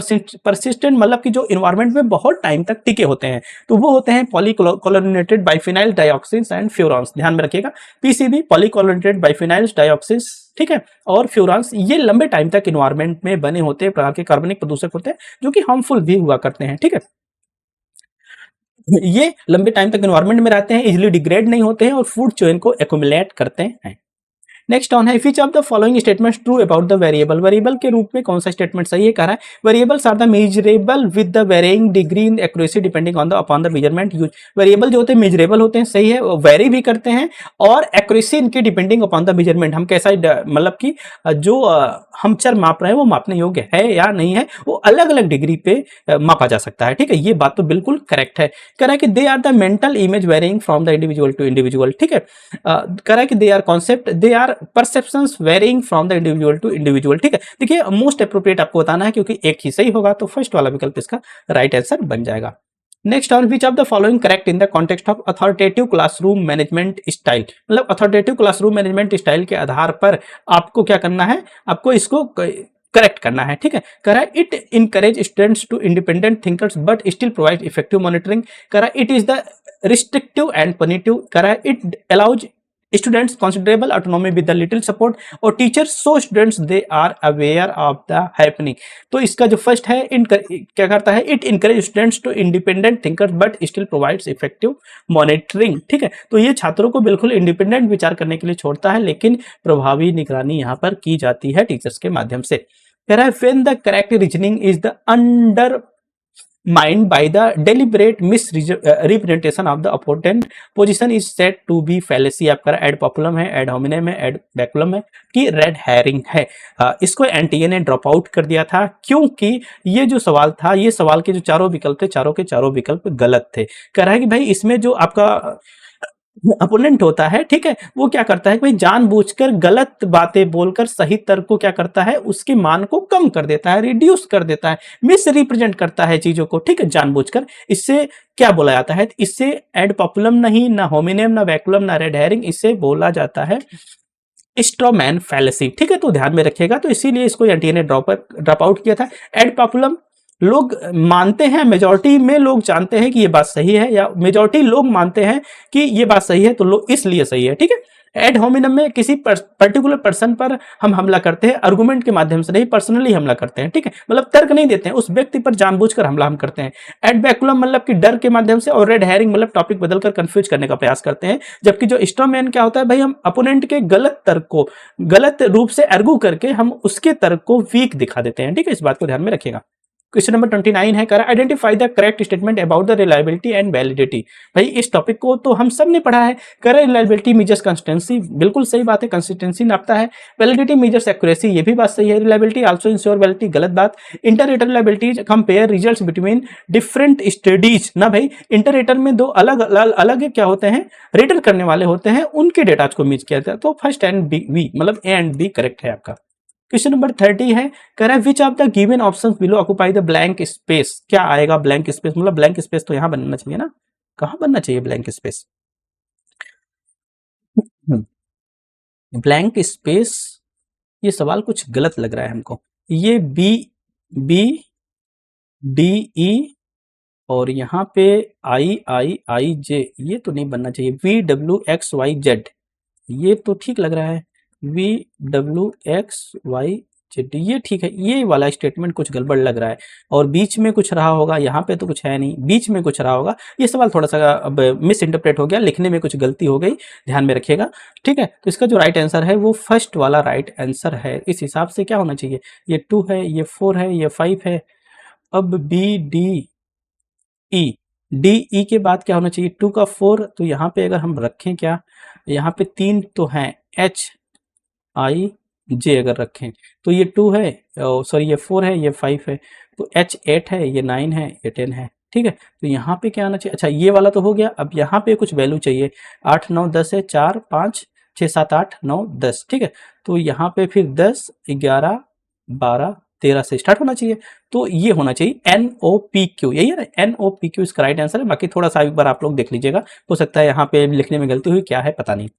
परसिस्टेंट मतलब कि जो इन्वायरमेंट में बहुत टाइम तक टिके होते हैं, तो वो होते हैं पॉलीक्लोरिनेटेड बाइफिनाइल डाइऑक्सिन्स एंड फ्यूरॉन्स, ध्यान में रखिएगा। पीसीबी पॉलीक्लोरिनेटेड बाइफिनाइल डाइऑक्सिन्स, ठीक है, और फ्यूरॉन्स, ये लंबे टाइम तक इन्वायरमेंट में बने होते हैं, प्रकार के कार्बनिक प्रदूषक होते हैं जो कि हार्मफुल भी हुआ करते हैं, ठीक है। ये लंबे टाइम तक एनवायरमेंट में रहते हैं, इजिली डिग्रेड नहीं होते हैं और फूड चेन को एक्यूमुलेट करते हैं। नेक्स्ट ऑन है which of the following statements true about the variable. Variable के रूप में कौन सा स्टेटमेंट सही है, कह रहा है variables are the measurable with the varying degree in accuracy depending on the upon the measurement use. Variable जो होते हैं मेजरेबल होते हैं, सही है, वेरी भी करते हैं और एक्यूरेसी इनकी डिपेंडिंग अपॉन द मेजरमेंट, हम कैसा मतलब कि जो हम चर माप रहे हैं वो मापने योग्य है या नहीं है, वो अलग अलग डिग्री पे मापा जा सकता है। ठीक है, ये बात तो बिल्कुल करेक्ट है। कह रहा है कि they are the mental image varying from the individual to individual. ठीक है, कह रहा है कि they are concept, they are perceptions varying from the individual to individual. ठीक है, देखिए मोस्ट अप्रोप्रिएट आपको बताना है क्योंकि एक ही सही होगा, तो फर्स्ट वाला विकल्प इसका राइट आंसर बन जाएगा। Next on which of the following correct in the context of authoritative classroom management style. मतलब अथॉरिटेटिव क्लासरूम मैनेजमेंट स्टाइल के आधार पर आपको क्या करना है, आपको इसको करेक्ट करना है। ठीक है, कह रहा है it encourage students to independent thinkers but still provide effective monitoring. कह रहा है it is the restrictive and punitive. कह रहा है it allows students considerable autonomy with the little support और teachers so students they are aware of the happening. तो इसका जो फर्स्ट है क्या करता है, it encourage students to independent thinkers but still provides effective monitoring. ठीक है, तो ये छात्रों को बिल्कुल इंडिपेंडेंट विचार करने के लिए छोड़ता है, लेकिन प्रभावी निगरानी यहाँ पर की जाती है टीचर्स के माध्यम से। कह रहा है when the correct reasoning is the under mind by the deliberate misrepresentation of the opponent position is said to be fallacy। आपका एड पॉपुलम है, एड होमिनेम है, एड बैकुलम है कि रेड हैरिंग है। इसको एनटीए ने ड्रॉप आउट कर दिया था क्योंकि ये जो सवाल था, ये सवाल के जो चारों विकल्प थे, चारों के चारों विकल्प गलत थे। कह रहा है कि भाई इसमें जो आपका अपोनेंट होता है, ठीक है, वो क्या करता है कि भाई जानबूझकर गलत बातें बोलकर सही तर्क को क्या करता है, उसके मान को कम कर देता है, रिड्यूस कर देता है, मिस रिप्रेजेंट करता है चीजों को। ठीक है, जानबूझकर। इससे क्या बोला जाता है, इससे एड पॉपुलम नहीं, ना होमिनेम, ना वैकुलम, ना रेड हेरिंग, इससे बोला जाता है स्ट्रॉमैन फैलेसी। ठीक है, तो ध्यान में रखिएगा। तो इसीलिए इसको एनटीए ने ड्रॉप आउट किया था। एड पॉपुलम लोग मानते हैं, मेजॉरिटी में लोग जानते हैं कि ये बात सही है, या मेजॉरिटी लोग मानते हैं कि ये बात सही है तो लोग इसलिए सही है। ठीक है, एड होमिनम में किसी पर्टिकुलर पर्सन पर हम हमला करते हैं, आर्गुमेंट के माध्यम से नहीं, पर्सनली हमला करते हैं। ठीक है, मतलब तर्क नहीं देते हैं, उस व्यक्ति पर जानबूझकर हमला हम करते हैं। एड बैकुलम मतलब कि डर के माध्यम से, और रेड हेरिंग मतलब टॉपिक बदलकर कंफ्यूज करने का प्रयास करते हैं। जबकि जो स्ट्रॉमैन क्या होता है, भाई हम अपोनेंट के गलत तर्क को गलत रूप से आर्गू करके हम उसके तर्क को वीक दिखा देते हैं। ठीक है, इस बात को ध्यान में रखिएगा। क्वेश्चन नंबर 29 है, कर identify the correct statement about the reliability and validity. भाई इस टॉपिक को तो हम सब ने पढ़ा है। कर रिलायबिलिटी मेजर्स कंसिस्टेंसी, बिल्कुल सही बात है, कंसिस्टेंसी नापता है। वैलिडिटी मेजर्स एक्यूरेसी, ये भी बात सही है। रिलायबिलिटी आल्सो इंश्योर वैलिडिटी, गलत बात। Inter reliability compare results between different studies. ना भाई, इंटर में दो अलग अलग क्या होते हैं, रेटर करने वाले होते हैं, उनके डेटा को मैच किया जाता है। तो फर्स्ट एंड बी मतलब ए एंड बी करेक्ट है आपका। क्वेश्चन नंबर 30 है, कह रहा है which of the given options below occupy the blank space. क्या आएगा ब्लैंक स्पेस, मतलब ब्लैंक स्पेस तो यहां बनना चाहिए ना, कहां बनना चाहिए ब्लैंक स्पेस, ब्लैंक स्पेस। ये सवाल कुछ गलत लग रहा है हमको। ये बी बी डी ई और यहाँ पे आई आई आई जे, ये तो नहीं बनना चाहिए। V W X Y Z, ये तो ठीक लग रहा है। V W X Y Z, ये ठीक है। ये वाला स्टेटमेंट कुछ गड़बड़ लग रहा है, और बीच में कुछ रहा होगा, यहाँ पे तो कुछ है नहीं, बीच में कुछ रहा होगा। ये सवाल थोड़ा सा अब मिस इंटरप्रेट हो गया, लिखने में कुछ गलती हो गई, ध्यान में रखिएगा। ठीक है, तो इसका जो राइट आंसर है वो फर्स्ट वाला राइट आंसर है। इस हिसाब से क्या होना चाहिए, ये 2 है, ये 4 है, ये 5 है। अब B D E, D E के बाद क्या होना चाहिए, 2 का 4, तो यहाँ पे अगर हम रखें क्या, यहाँ पे 3 तो हैं, एच आई जे अगर रखें तो ये 2 है, सॉरी ये 4 है, ये 5 है, तो एच 8 है, ये 9 है, ये 10 है। ठीक है, तो यहाँ पे क्या आना चाहिए, अच्छा ये वाला तो हो गया। अब यहाँ पे कुछ वैल्यू चाहिए, 8 9 10 है, 4 5 6 7 8 9 10। ठीक है, तो यहाँ पे फिर 10 11 12 13 से स्टार्ट होना चाहिए। तो ये होना चाहिए NOPQ, यही है ना, NOPQ इसका राइट आंसर है। बाकी थोड़ा सा एक बार आप लोग देख लीजिएगा, हो सकता है यहाँ पे लिखने में गलती हुई, क्या है पता नहीं।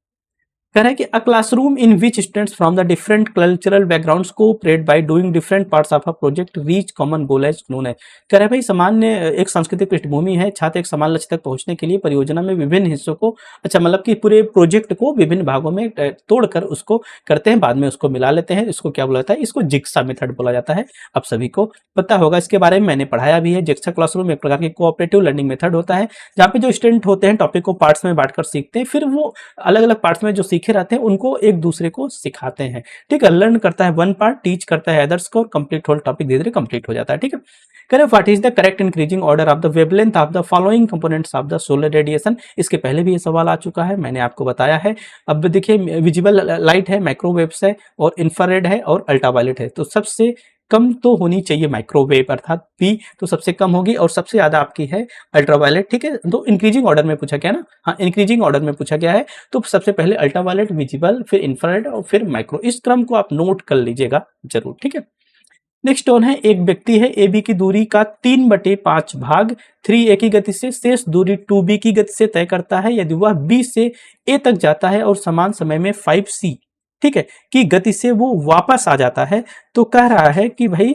कह रहा है कि a classroom in which students from the different cultural backgrounds cooperate by doing different parts of a project reach common goal as known है। कह रहा है भाई सामान्य एक सांस्कृतिक पृष्ठभूमि है, छात्र एक समान लक्ष्य तक पहुंचने के लिए परियोजना में विभिन्न हिस्सों को अच्छा मतलब कि पूरे प्रोजेक्ट को विभिन्न भागों में तोड़कर उसको करते हैं, बाद में उसको मिला लेते हैं। इसको क्या बोला जाता है? इसको जिग्सा मेथड बोला जाता है। आप सभी को पता होगा, इसके बारे में मैंने पढ़ाया भी है। जिग्सा क्लासरूम एक प्रकार की कोऑपरेटिव लर्निंग मेथड होता है, जहाँ पे जो स्टूडेंट होते हैं टॉपिक को पार्ट्स में बांटकर सीखते हैं, फिर वो अलग अलग पार्ट्स में जो सीखे रहते हैं उनको एक दूसरे को सिखाते हैं। ठीक है, लर्न करता है वन पार्ट, टीच करता है अदर्स को, और कंप्लीट होल टॉपिक धीरे धीरे कंप्लीट हो जाता है। ठीक है, करें what is the correct increasing order of the wavelength of the following components of the solar radiation. इसके पहले भी ये सवाल आ चुका है, मैंने आपको बताया है। अब देखिए, विजिबल लाइट है, माइक्रोवेव्स है, और इंफ्रारेड है, और अल्ट्रावायलेट है। तो सबसे कम तो होनी चाहिए माइक्रोवेव अर्थात पी, तो सबसे कम होगी, और सबसे ज्यादा आपकी है अल्ट्रावायलेट। ठीक है, तो इंक्रीजिंग ऑर्डर में पूछा गया ना, हाँ इंक्रीजिंग ऑर्डर में पूछा गया है। तो सबसे पहले अल्ट्रावायलेट, विजिबल, फिर इंफ्रारेड और फिर माइक्रो। इस क्रम को आप नोट कर लीजिएगा जरूर। ठीक है, नेक्स्ट वन है, एक व्यक्ति है ए बी की दूरी का 3/5 भाग 3a की गति से शेष दूरी 2b की गति से तय करता है। यदि वह b से a तक जाता है और समान समय में 5c, ठीक है, की गति से वो वापस आ जाता है, तो कह रहा है कि भाई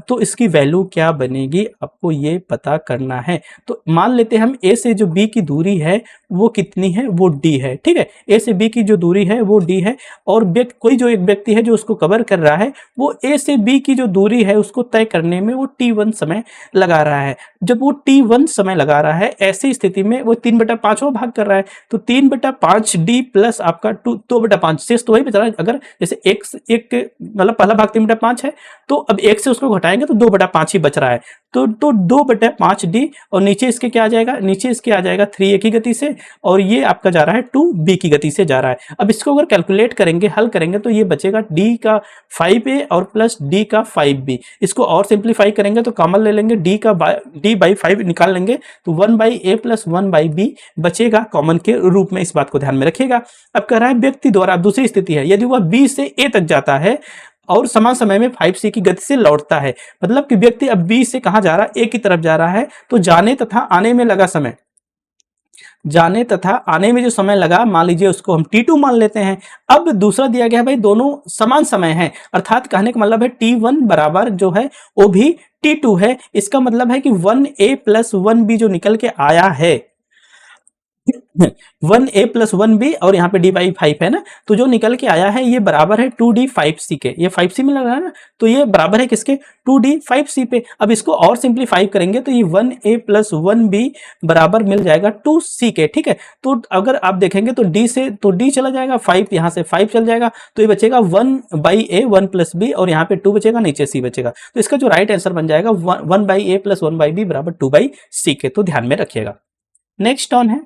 तो इसकी वैल्यू क्या बनेगी, आपको ये पता करना है। तो मान लेते हैं हम ए से जो बी की दूरी है वो कितनी है, वो डी है। ठीक है, ए से बी की जो दूरी है वो डी है, और कोई जो एक व्यक्ति है जो उसको कवर कर रहा है, वो ए से बी की जो दूरी है उसको तय करने में वो t1 समय लगा रहा है। जब वो t1 समय लगा रहा है, ऐसी स्थिति में वो 3/5 भाग कर रहा है, तो 3/5 डी प्लस आपका 2/5 शेष तो वही बच रहा है। अगर जैसे एक मतलब पहला भाग 3/5 है, तो अब एक से उसको घटाएंगे तो 2/5 ही बच रहा है। तो 2/5 डी, और नीचे इसके क्या आ जाएगा, नीचे इसके आ जाएगा 3a की गति से, और ये आपका जा रहा है 2b की गति से जा रहा है। अब इसको अगर कैलकुलेट करेंगे, हल करेंगे, तो ये बचेगा d का 5a और प्लस d का 5b। इसको और सिंप्लीफाई करेंगे तो कॉमन ले लेंगे, d/5 निकाल लेंगे, तो 1/a प्लस 1/b बचेगा कॉमन के रूप में। इस बात को ध्यान में रखिएगा। अब कह रहा है व्यक्ति द्वारा, दूसरी स्थिति है, यदि वह b से a तक जाता है और समान समय में 5c की गति से लौटता है, मतलब कि व्यक्ति अब b से कहां जा रहा है, a की तरफ जा रहा है, तो जाने तथा आने में लगा समय, जाने तथा आने में जो समय लगा, मान लीजिए उसको हम t2 मान लेते हैं। अब दूसरा दिया गया भाई दोनों समान समय है, अर्थात कहने का मतलब है t1 बराबर जो है वो भी t2 है। इसका मतलब है कि 1a प्लस 1b जो निकल के आया है, 1a प्लस 1b, और यहाँ पे d/5 है ना, तो जो निकल के आया है ये बराबर है 2d/5c के। ये 5c में लग रहा है ना, तो ये बराबर है किसके, 2d/5c पे। अब इसको और सिंप्लीफाई करेंगे तो ये 1a प्लस 1b बराबर मिल जाएगा 2c के। ठीक है, तो अगर आप देखेंगे तो d से तो d चला जाएगा, 5 यहाँ से 5 चल जाएगा, तो ये बचेगा 1/a 1 प्लस b, और यहाँ पे 2 बचेगा, नीचे c बचेगा। तो इसका जो राइट आंसर बन जाएगा 1/a प्लस 1/b बराबर 2/c के। तो ध्यान में रखिएगा। नेक्स्ट ऑन है,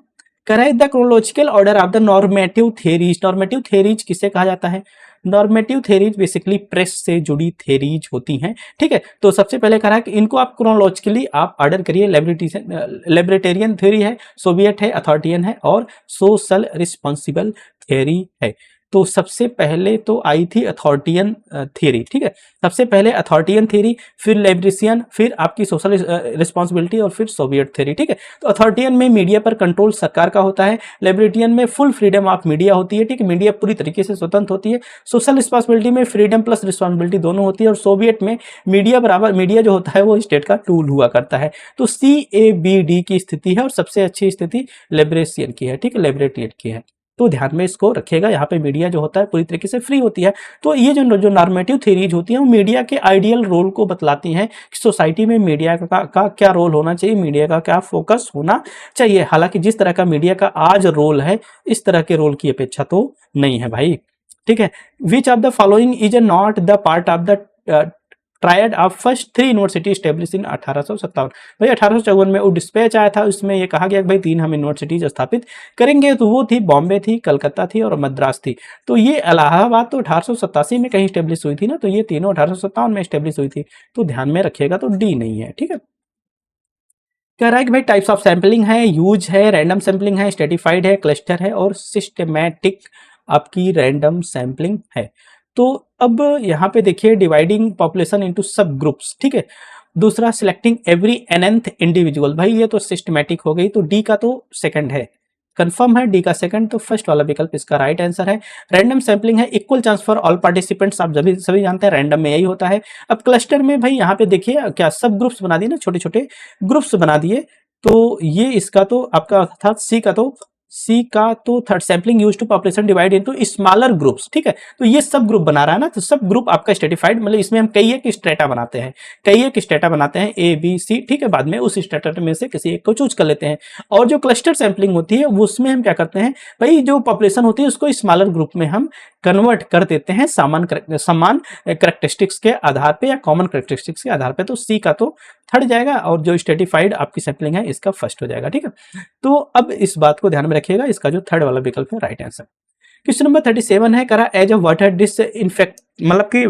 correct the chronological order of the normative theories. Normative theories किसे कहा जाता है? नॉर्मेटिव थेरीज बेसिकली प्रेस से जुड़ी थेरीज होती हैं। ठीक है, तो सबसे पहले कहा है कि इनको आप क्रोनोलॉजिकली आप ऑर्डर करिए। लिबर्टेरियन थ्योरी है, सोवियत है, अथॉरिटियन है, और सोशल रिस्पॉन्सिबल थ्योरी है। तो सबसे पहले तो आई थी अथॉरिटियन थ्योरी। ठीक है, सबसे पहले अथॉरिटियन थ्योरी, फिर लिबरेशियन, फिर आपकी सोशल रिस्पॉन्सिबिलिटी, और फिर सोवियत थ्योरी। ठीक है, तो अथॉरिटियन में मीडिया पर कंट्रोल सरकार का होता है, लिबरेटियन में फुल फ्रीडम ऑफ मीडिया होती है। ठीक है, मीडिया पूरी तरीके से स्वतंत्र होती है। सोशल रिस्पॉन्सिबिलिटी में फ्रीडम प्लस रिस्पॉन्सिबिलिटी दोनों होती है, और सोवियत में मीडिया बराबर, मीडिया जो होता है वो स्टेट का टूल हुआ करता है। तो CABD की स्थिति है, और सबसे अच्छी स्थिति लिबरेशियन की है। ठीक है, लिबरेटियन की है, तो ध्यान में इसको रखिएगा। यहाँ पे मीडिया जो होता है पूरी तरीके से फ्री होती है। तो ये जो नॉर्मेटिव थ्योरीज होती हैं वो मीडिया के आइडियल रोल को बतलाती हैं कि सोसाइटी में मीडिया का क्या रोल होना चाहिए, मीडिया का क्या फोकस होना चाहिए। हालांकि जिस तरह का मीडिया का आज रोल है, इस तरह के रोल की अपेक्षा तो नहीं है भाई। ठीक है, which of the following is not the part of the triad of first 3 university establish in 1857। भाई 1854 में वो डिस्पैच आया था, उसमें ये कहा गया कि भाई 3 हम यूनिवर्सिटीज स्थापित करेंगे। तो वो थी बॉम्बे थी, कलकत्ता थी, और मद्रास थी। तो ये इलाहाबाद तो 1887 में कहीं स्टेब्लिश हुई थी ना, तो ये तीनों 1857 में स्टेब्लिश हुई थी। तो ध्यान में रखिएगा, तो डी नहीं है। ठीक है, कह रहा है कि भाई टाइप्स ऑफ सैंपलिंग है, यूज है, रैंडम सैंपलिंग है, स्ट्रेटिफाइड है, क्लस्टर है, और सिस्टमैटिक आपकी रैंडम सैंपलिंग है। तो अब यहाँ पे देखिए, डिवाइडिंग पॉपुलेशन इनटू सब ग्रुप्स। ठीक है, दूसरा सिलेक्टिंग एवरी nth इंडिविजुअल, भाई ये तो सिस्टमैटिक हो गई, तो डी का तो सेकंड है। कंफर्म है, डी का सेकंड, तो फर्स्ट वाला विकल्प इसका राइट आंसर है। रैंडम सैंपलिंग है, equal chance for all participants, आप सभी जानते हैं रैंडम में यही होता है। अब क्लस्टर में भाई यहाँ पे देखिए क्या सब ग्रुप्स बना दिए ना, छोटे छोटे ग्रुप्स बना दिए, तो ये इसका तो आपका था सी का तो third sampling use to population divide into smaller groups, ठीक है। तो ये सब ग्रुप बना रहा है ना, तो सब ग्रुप आपका स्ट्रेटिफाइड, मतलब इसमें हम कई एक स्ट्रेटा बनाते हैं, ए बी सी, ठीक है। बाद में उस स्ट्रेटा में से किसी एक को चूज कर लेते हैं। और जो क्लस्टर सैंपलिंग होती है उसमें हम क्या करते हैं भाई, जो पॉपुलेशन होती है उसको स्मॉलर ग्रुप में हम कन्वर्ट कर देते हैं समान करेक्टरिस्टिक्स के आधार पे या कॉमन करेक्टरिस्टिक्स के आधार पे। तो सी का तो थर्ड जाएगा और जो स्ट्रेटिफाइड आपकी सैंपलिंग है इसका फर्स्ट हो जाएगा, ठीक है। तो अब इस बात को ध्यान में रखिएगा, इसका जो थर्ड वाला विकल्प है राइट आंसर। क्वेश्चन नंबर 37 है, करा as a water disinfect, मतलब कि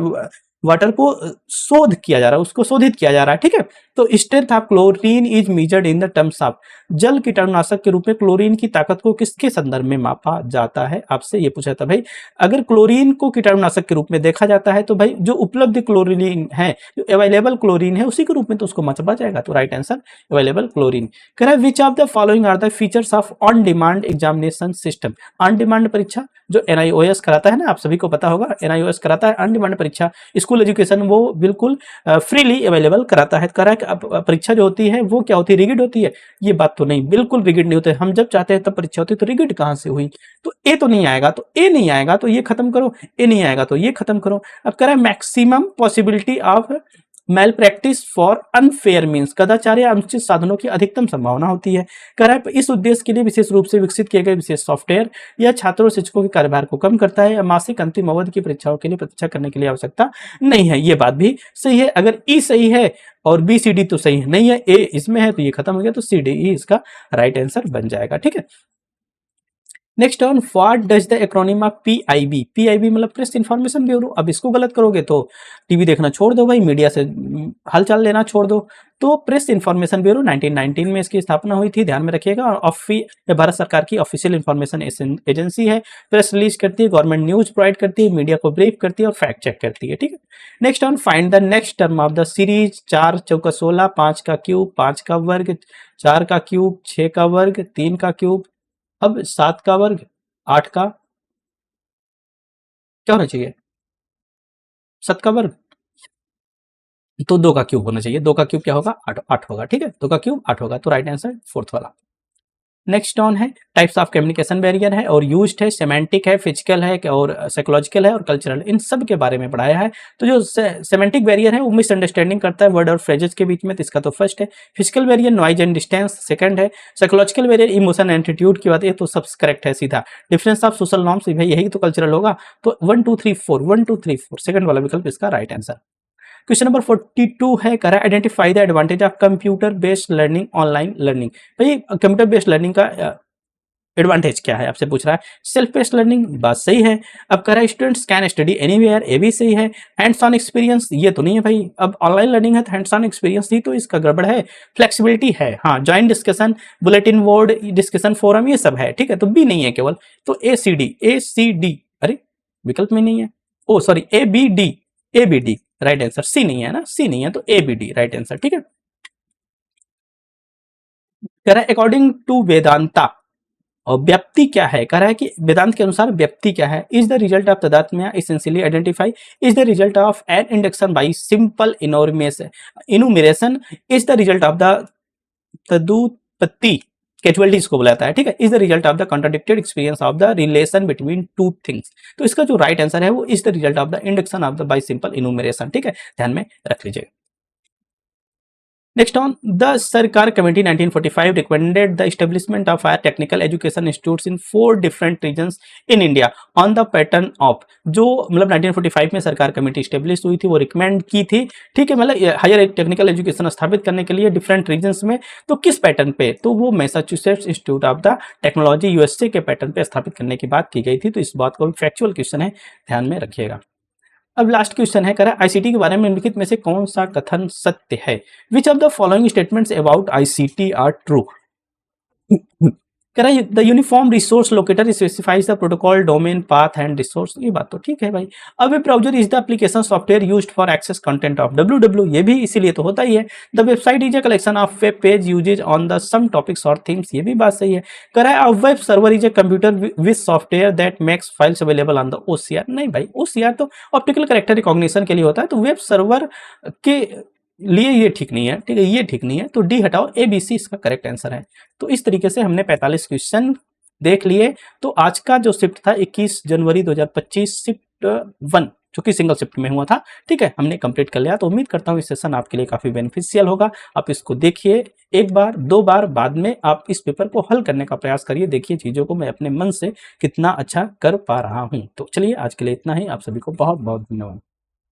वाटर को शोध किया जा रहा है, उसको शोधित किया जा रहा है, ठीक है। तो strength of chlorine is measured in the terms of, जल कीटाणुनाशक के रूप में क्लोरीन की ताकत को किसके संदर्भ में मापा जाता है, आपसे ये पूछा था भाई। अगर क्लोरीन को कीटाणुनाशक के रूप में देखा जाता है तो भाई जो उपलब्ध क्लोरीन है, जो अवेलेबल क्लोरीन है उसी के रूप में तो उसको मापा जाएगा। तो राइट आंसर अवेलेबल क्लोरीन। कह रहा है which of the following are the features of on demand examination system, on demand परीक्षा जो NIOS कराता है ना, आप सभी को पता होगा NIOS कराता है ऑन डिमांड परीक्षा, स्कूल एजुकेशन वो बिल्कुल फ्रीली अवेलेबल कराता है। कह रहा है कि अब परीक्षा जो होती है वो क्या होती है, रिगिड होती है, ये बात तो नहीं, बिल्कुल रिगिड नहीं होते। हम जब चाहते हैं तब परीक्षा होती है, तो रिगिड कहां से हुई, तो ए तो नहीं आएगा, तो ए नहीं आएगा तो ये खत्म करो, ए नहीं आएगा तो ये खत्म करो। अब कह रहा है maximum possibility of male practice for unfair means, कदाचार या अनुचित साधनों की अधिकतम संभावना होती है। कह रहा है इस उद्देश्य के लिए विशेष रूप से विकसित किए गए विशेष सॉफ्टवेयर या छात्रों और शिक्षकों के कार्यभार को कम करता है, या मासिक अंतिम अवधि की परीक्षाओं के लिए प्रतीक्षा करने की आवश्यकता नहीं है। ये बात भी सही है। अगर ई सही है और बी सी डी तो सही है नहीं है, ए इसमें है तो ये खत्म हो गया, तो सी डी ई इसका राइट आंसर बन जाएगा, ठीक है। Next on what does the acronym of PIB मतलब प्रेस इंफॉर्मेशन ब्यूरो। अब इसको गलत करोगे तो टीवी देखना छोड़ दो भाई, मीडिया से हालचाल लेना छोड़ दो। तो प्रेस इंफॉर्मेशन ब्यूरो 1919 में इसकी स्थापना हुई थी, ध्यान में रखिएगा। और भारत सरकार की ऑफिशियल इंफॉर्मेशन एजेंसी है, प्रेस रिलीज करती है, गवर्नमेंट न्यूज प्रोवाइड करती है, मीडिया को ब्रीफ करती है और फैक्ट चेक करती है, ठीक है। Next on find the next term of the series 4 चौका 16, 5 का क्यूब, 5 का वर्ग, 4 का क्यूब, 6 का वर्ग, 3 का क्यूब, अब 7 का वर्ग, 8 का क्या होना चाहिए, 7 का वर्ग, तो 2 का क्यूब होना चाहिए। 2 का क्यूब क्या होगा, 8 होगा, ठीक है। 2 का क्यूब 8 होगा, तो राइट आंसर फोर्थ वाला। नेक्स्ट ऑन है टाइप्स ऑफ कम्युनिकेशन बैरियर है और यूज्ड है, सेमेंटिक है, फिजिकल है और साइकोलॉजिकल है और कल्चरल, इन सब के बारे में पढ़ाया है। तो जो सेमेंटिक बैरियर है वो मिसअंडरस्टैंडिंग करता है वर्ड और फ्रेजेस के बीच में, तो इसका तो फर्स्ट है। Physical barrier noise and distance second है। Psychological barrier emotion and attitude की बात है, तो सब करेक्ट है सीधा। डिफरेंस ऑफ सोशल नॉर्म्स भाई यही तो कल्चरल होगा, तो 1 2 3 4 1 2 3 4 सेकंड वाला विकल्प इसका राइट आंसर। क्वेश्चन नंबर 42 है, कह रहा है identify the advantage of computer based learning online learning. भाई कंप्यूटर बेस्ड लर्निंग का एडवांटेज क्या है आपसे पूछ रहा है। सेल्फ बेस्ड लर्निंग, बात सही है। अब कह रहा है स्टूडेंट्स कैन स्टडी एनीवेयर, ये भी सही है। हैंड्स ऑन एक्सपीरियंस, ये तो नहीं है भाई, अब ऑनलाइन लर्निंग है तो हैंड्स ऑन एक्सपीरियंस ही, तो इसका गड़बड़ है। फ्लेक्सिबिलिटी है, हाँ, joint discussion, bulletin board, discussion forum, ये सब है, ठीक है। तो बी नहीं है केवल, तो ए सी डी, अरे विकल्प में नहीं है, oh sorry A B D right answer. C नहीं है ना, सी नहीं है तो A B D right answer, ठीक है। कह रहा है अकॉर्डिंग टू वेदांता, और व्याप्ति क्या है, कह रहा है कि वेदांत के अनुसार व्याप्ति क्या है। Is the result of tadatmya essentially identify, is the result of an induction by simple enumeration, is the result of the tadutpatti casualties को बुलाता है, ठीक है। Is the result of the contradicted experience of the relation between two things, तो इसका जो राइट आंसर है वो is the result of the induction of the by simple enumeration, ठीक है, ध्यान में रख लीजिएगा। Next on, the Sarkar Committee 1945 recommended the establishment of higher technical education institutes in 4 different regions in India on the pattern of, जो मतलब 1945 में सरकार कमेटी स्टेब्लिश हुई थी, वो रिकमेंड की थी, ठीक है, मतलब हायर टेक्निकल एजुकेशन स्थापित करने के लिए डिफरेंट रीजन्स में। तो किस पैटर्न पे, तो वो Massachusetts institute of the technology USA के पैटर्न पे स्थापित करने की बात की गई थी। तो इस बात को फैक्चुअल क्वेश्चन है, ध्यान में रखिएगा। अब लास्ट क्वेश्चन है, कह रहा है आईसीटी के बारे में निम्नलिखित में से कौन सा कथन सत्य है। Which of the following statements about ICT are true. कह रहा है the uniform resource locator specifies the protocol domain path and resource. ये बात तो ठीक है भाई। अब web browser is the application software used for access content of W, ये भी इसीलिए तो होता ही है। The website is a collection of web page uses on the some topics और थीम्स, ये भी बात सही है। कह रहा है a web server is a computer with software that makes files available on the OCR. नहीं भाई, ओसीआर तो ऑप्टिकल कैरेक्टर रिकॉग्निशन के लिए होता है, तो वेब सर्वर के लिए ये ठीक नहीं है, ठीक है, ये ठीक नहीं है, तो डी हटाओ, ए बी सी इसका करेक्ट आंसर है। तो इस तरीके से हमने 45 क्वेश्चन देख लिए। तो आज का जो शिफ्ट था 21 जनवरी 2025 शिफ्ट 1 जो कि सिंगल शिफ्ट में हुआ था, ठीक है, हमने कंप्लीट कर लिया। तो उम्मीद करता हूँ इस सेशन आपके लिए काफी बेनिफिशियल होगा। आप इसको देखिए, एक बार दो बार, बाद में आप इस पेपर को हल करने का प्रयास करिए, देखिए चीजों को मैं अपने मन से कितना अच्छा कर पा रहा हूँ। तो चलिए आज के लिए इतना ही, आप सभी को बहुत बहुत धन्यवाद।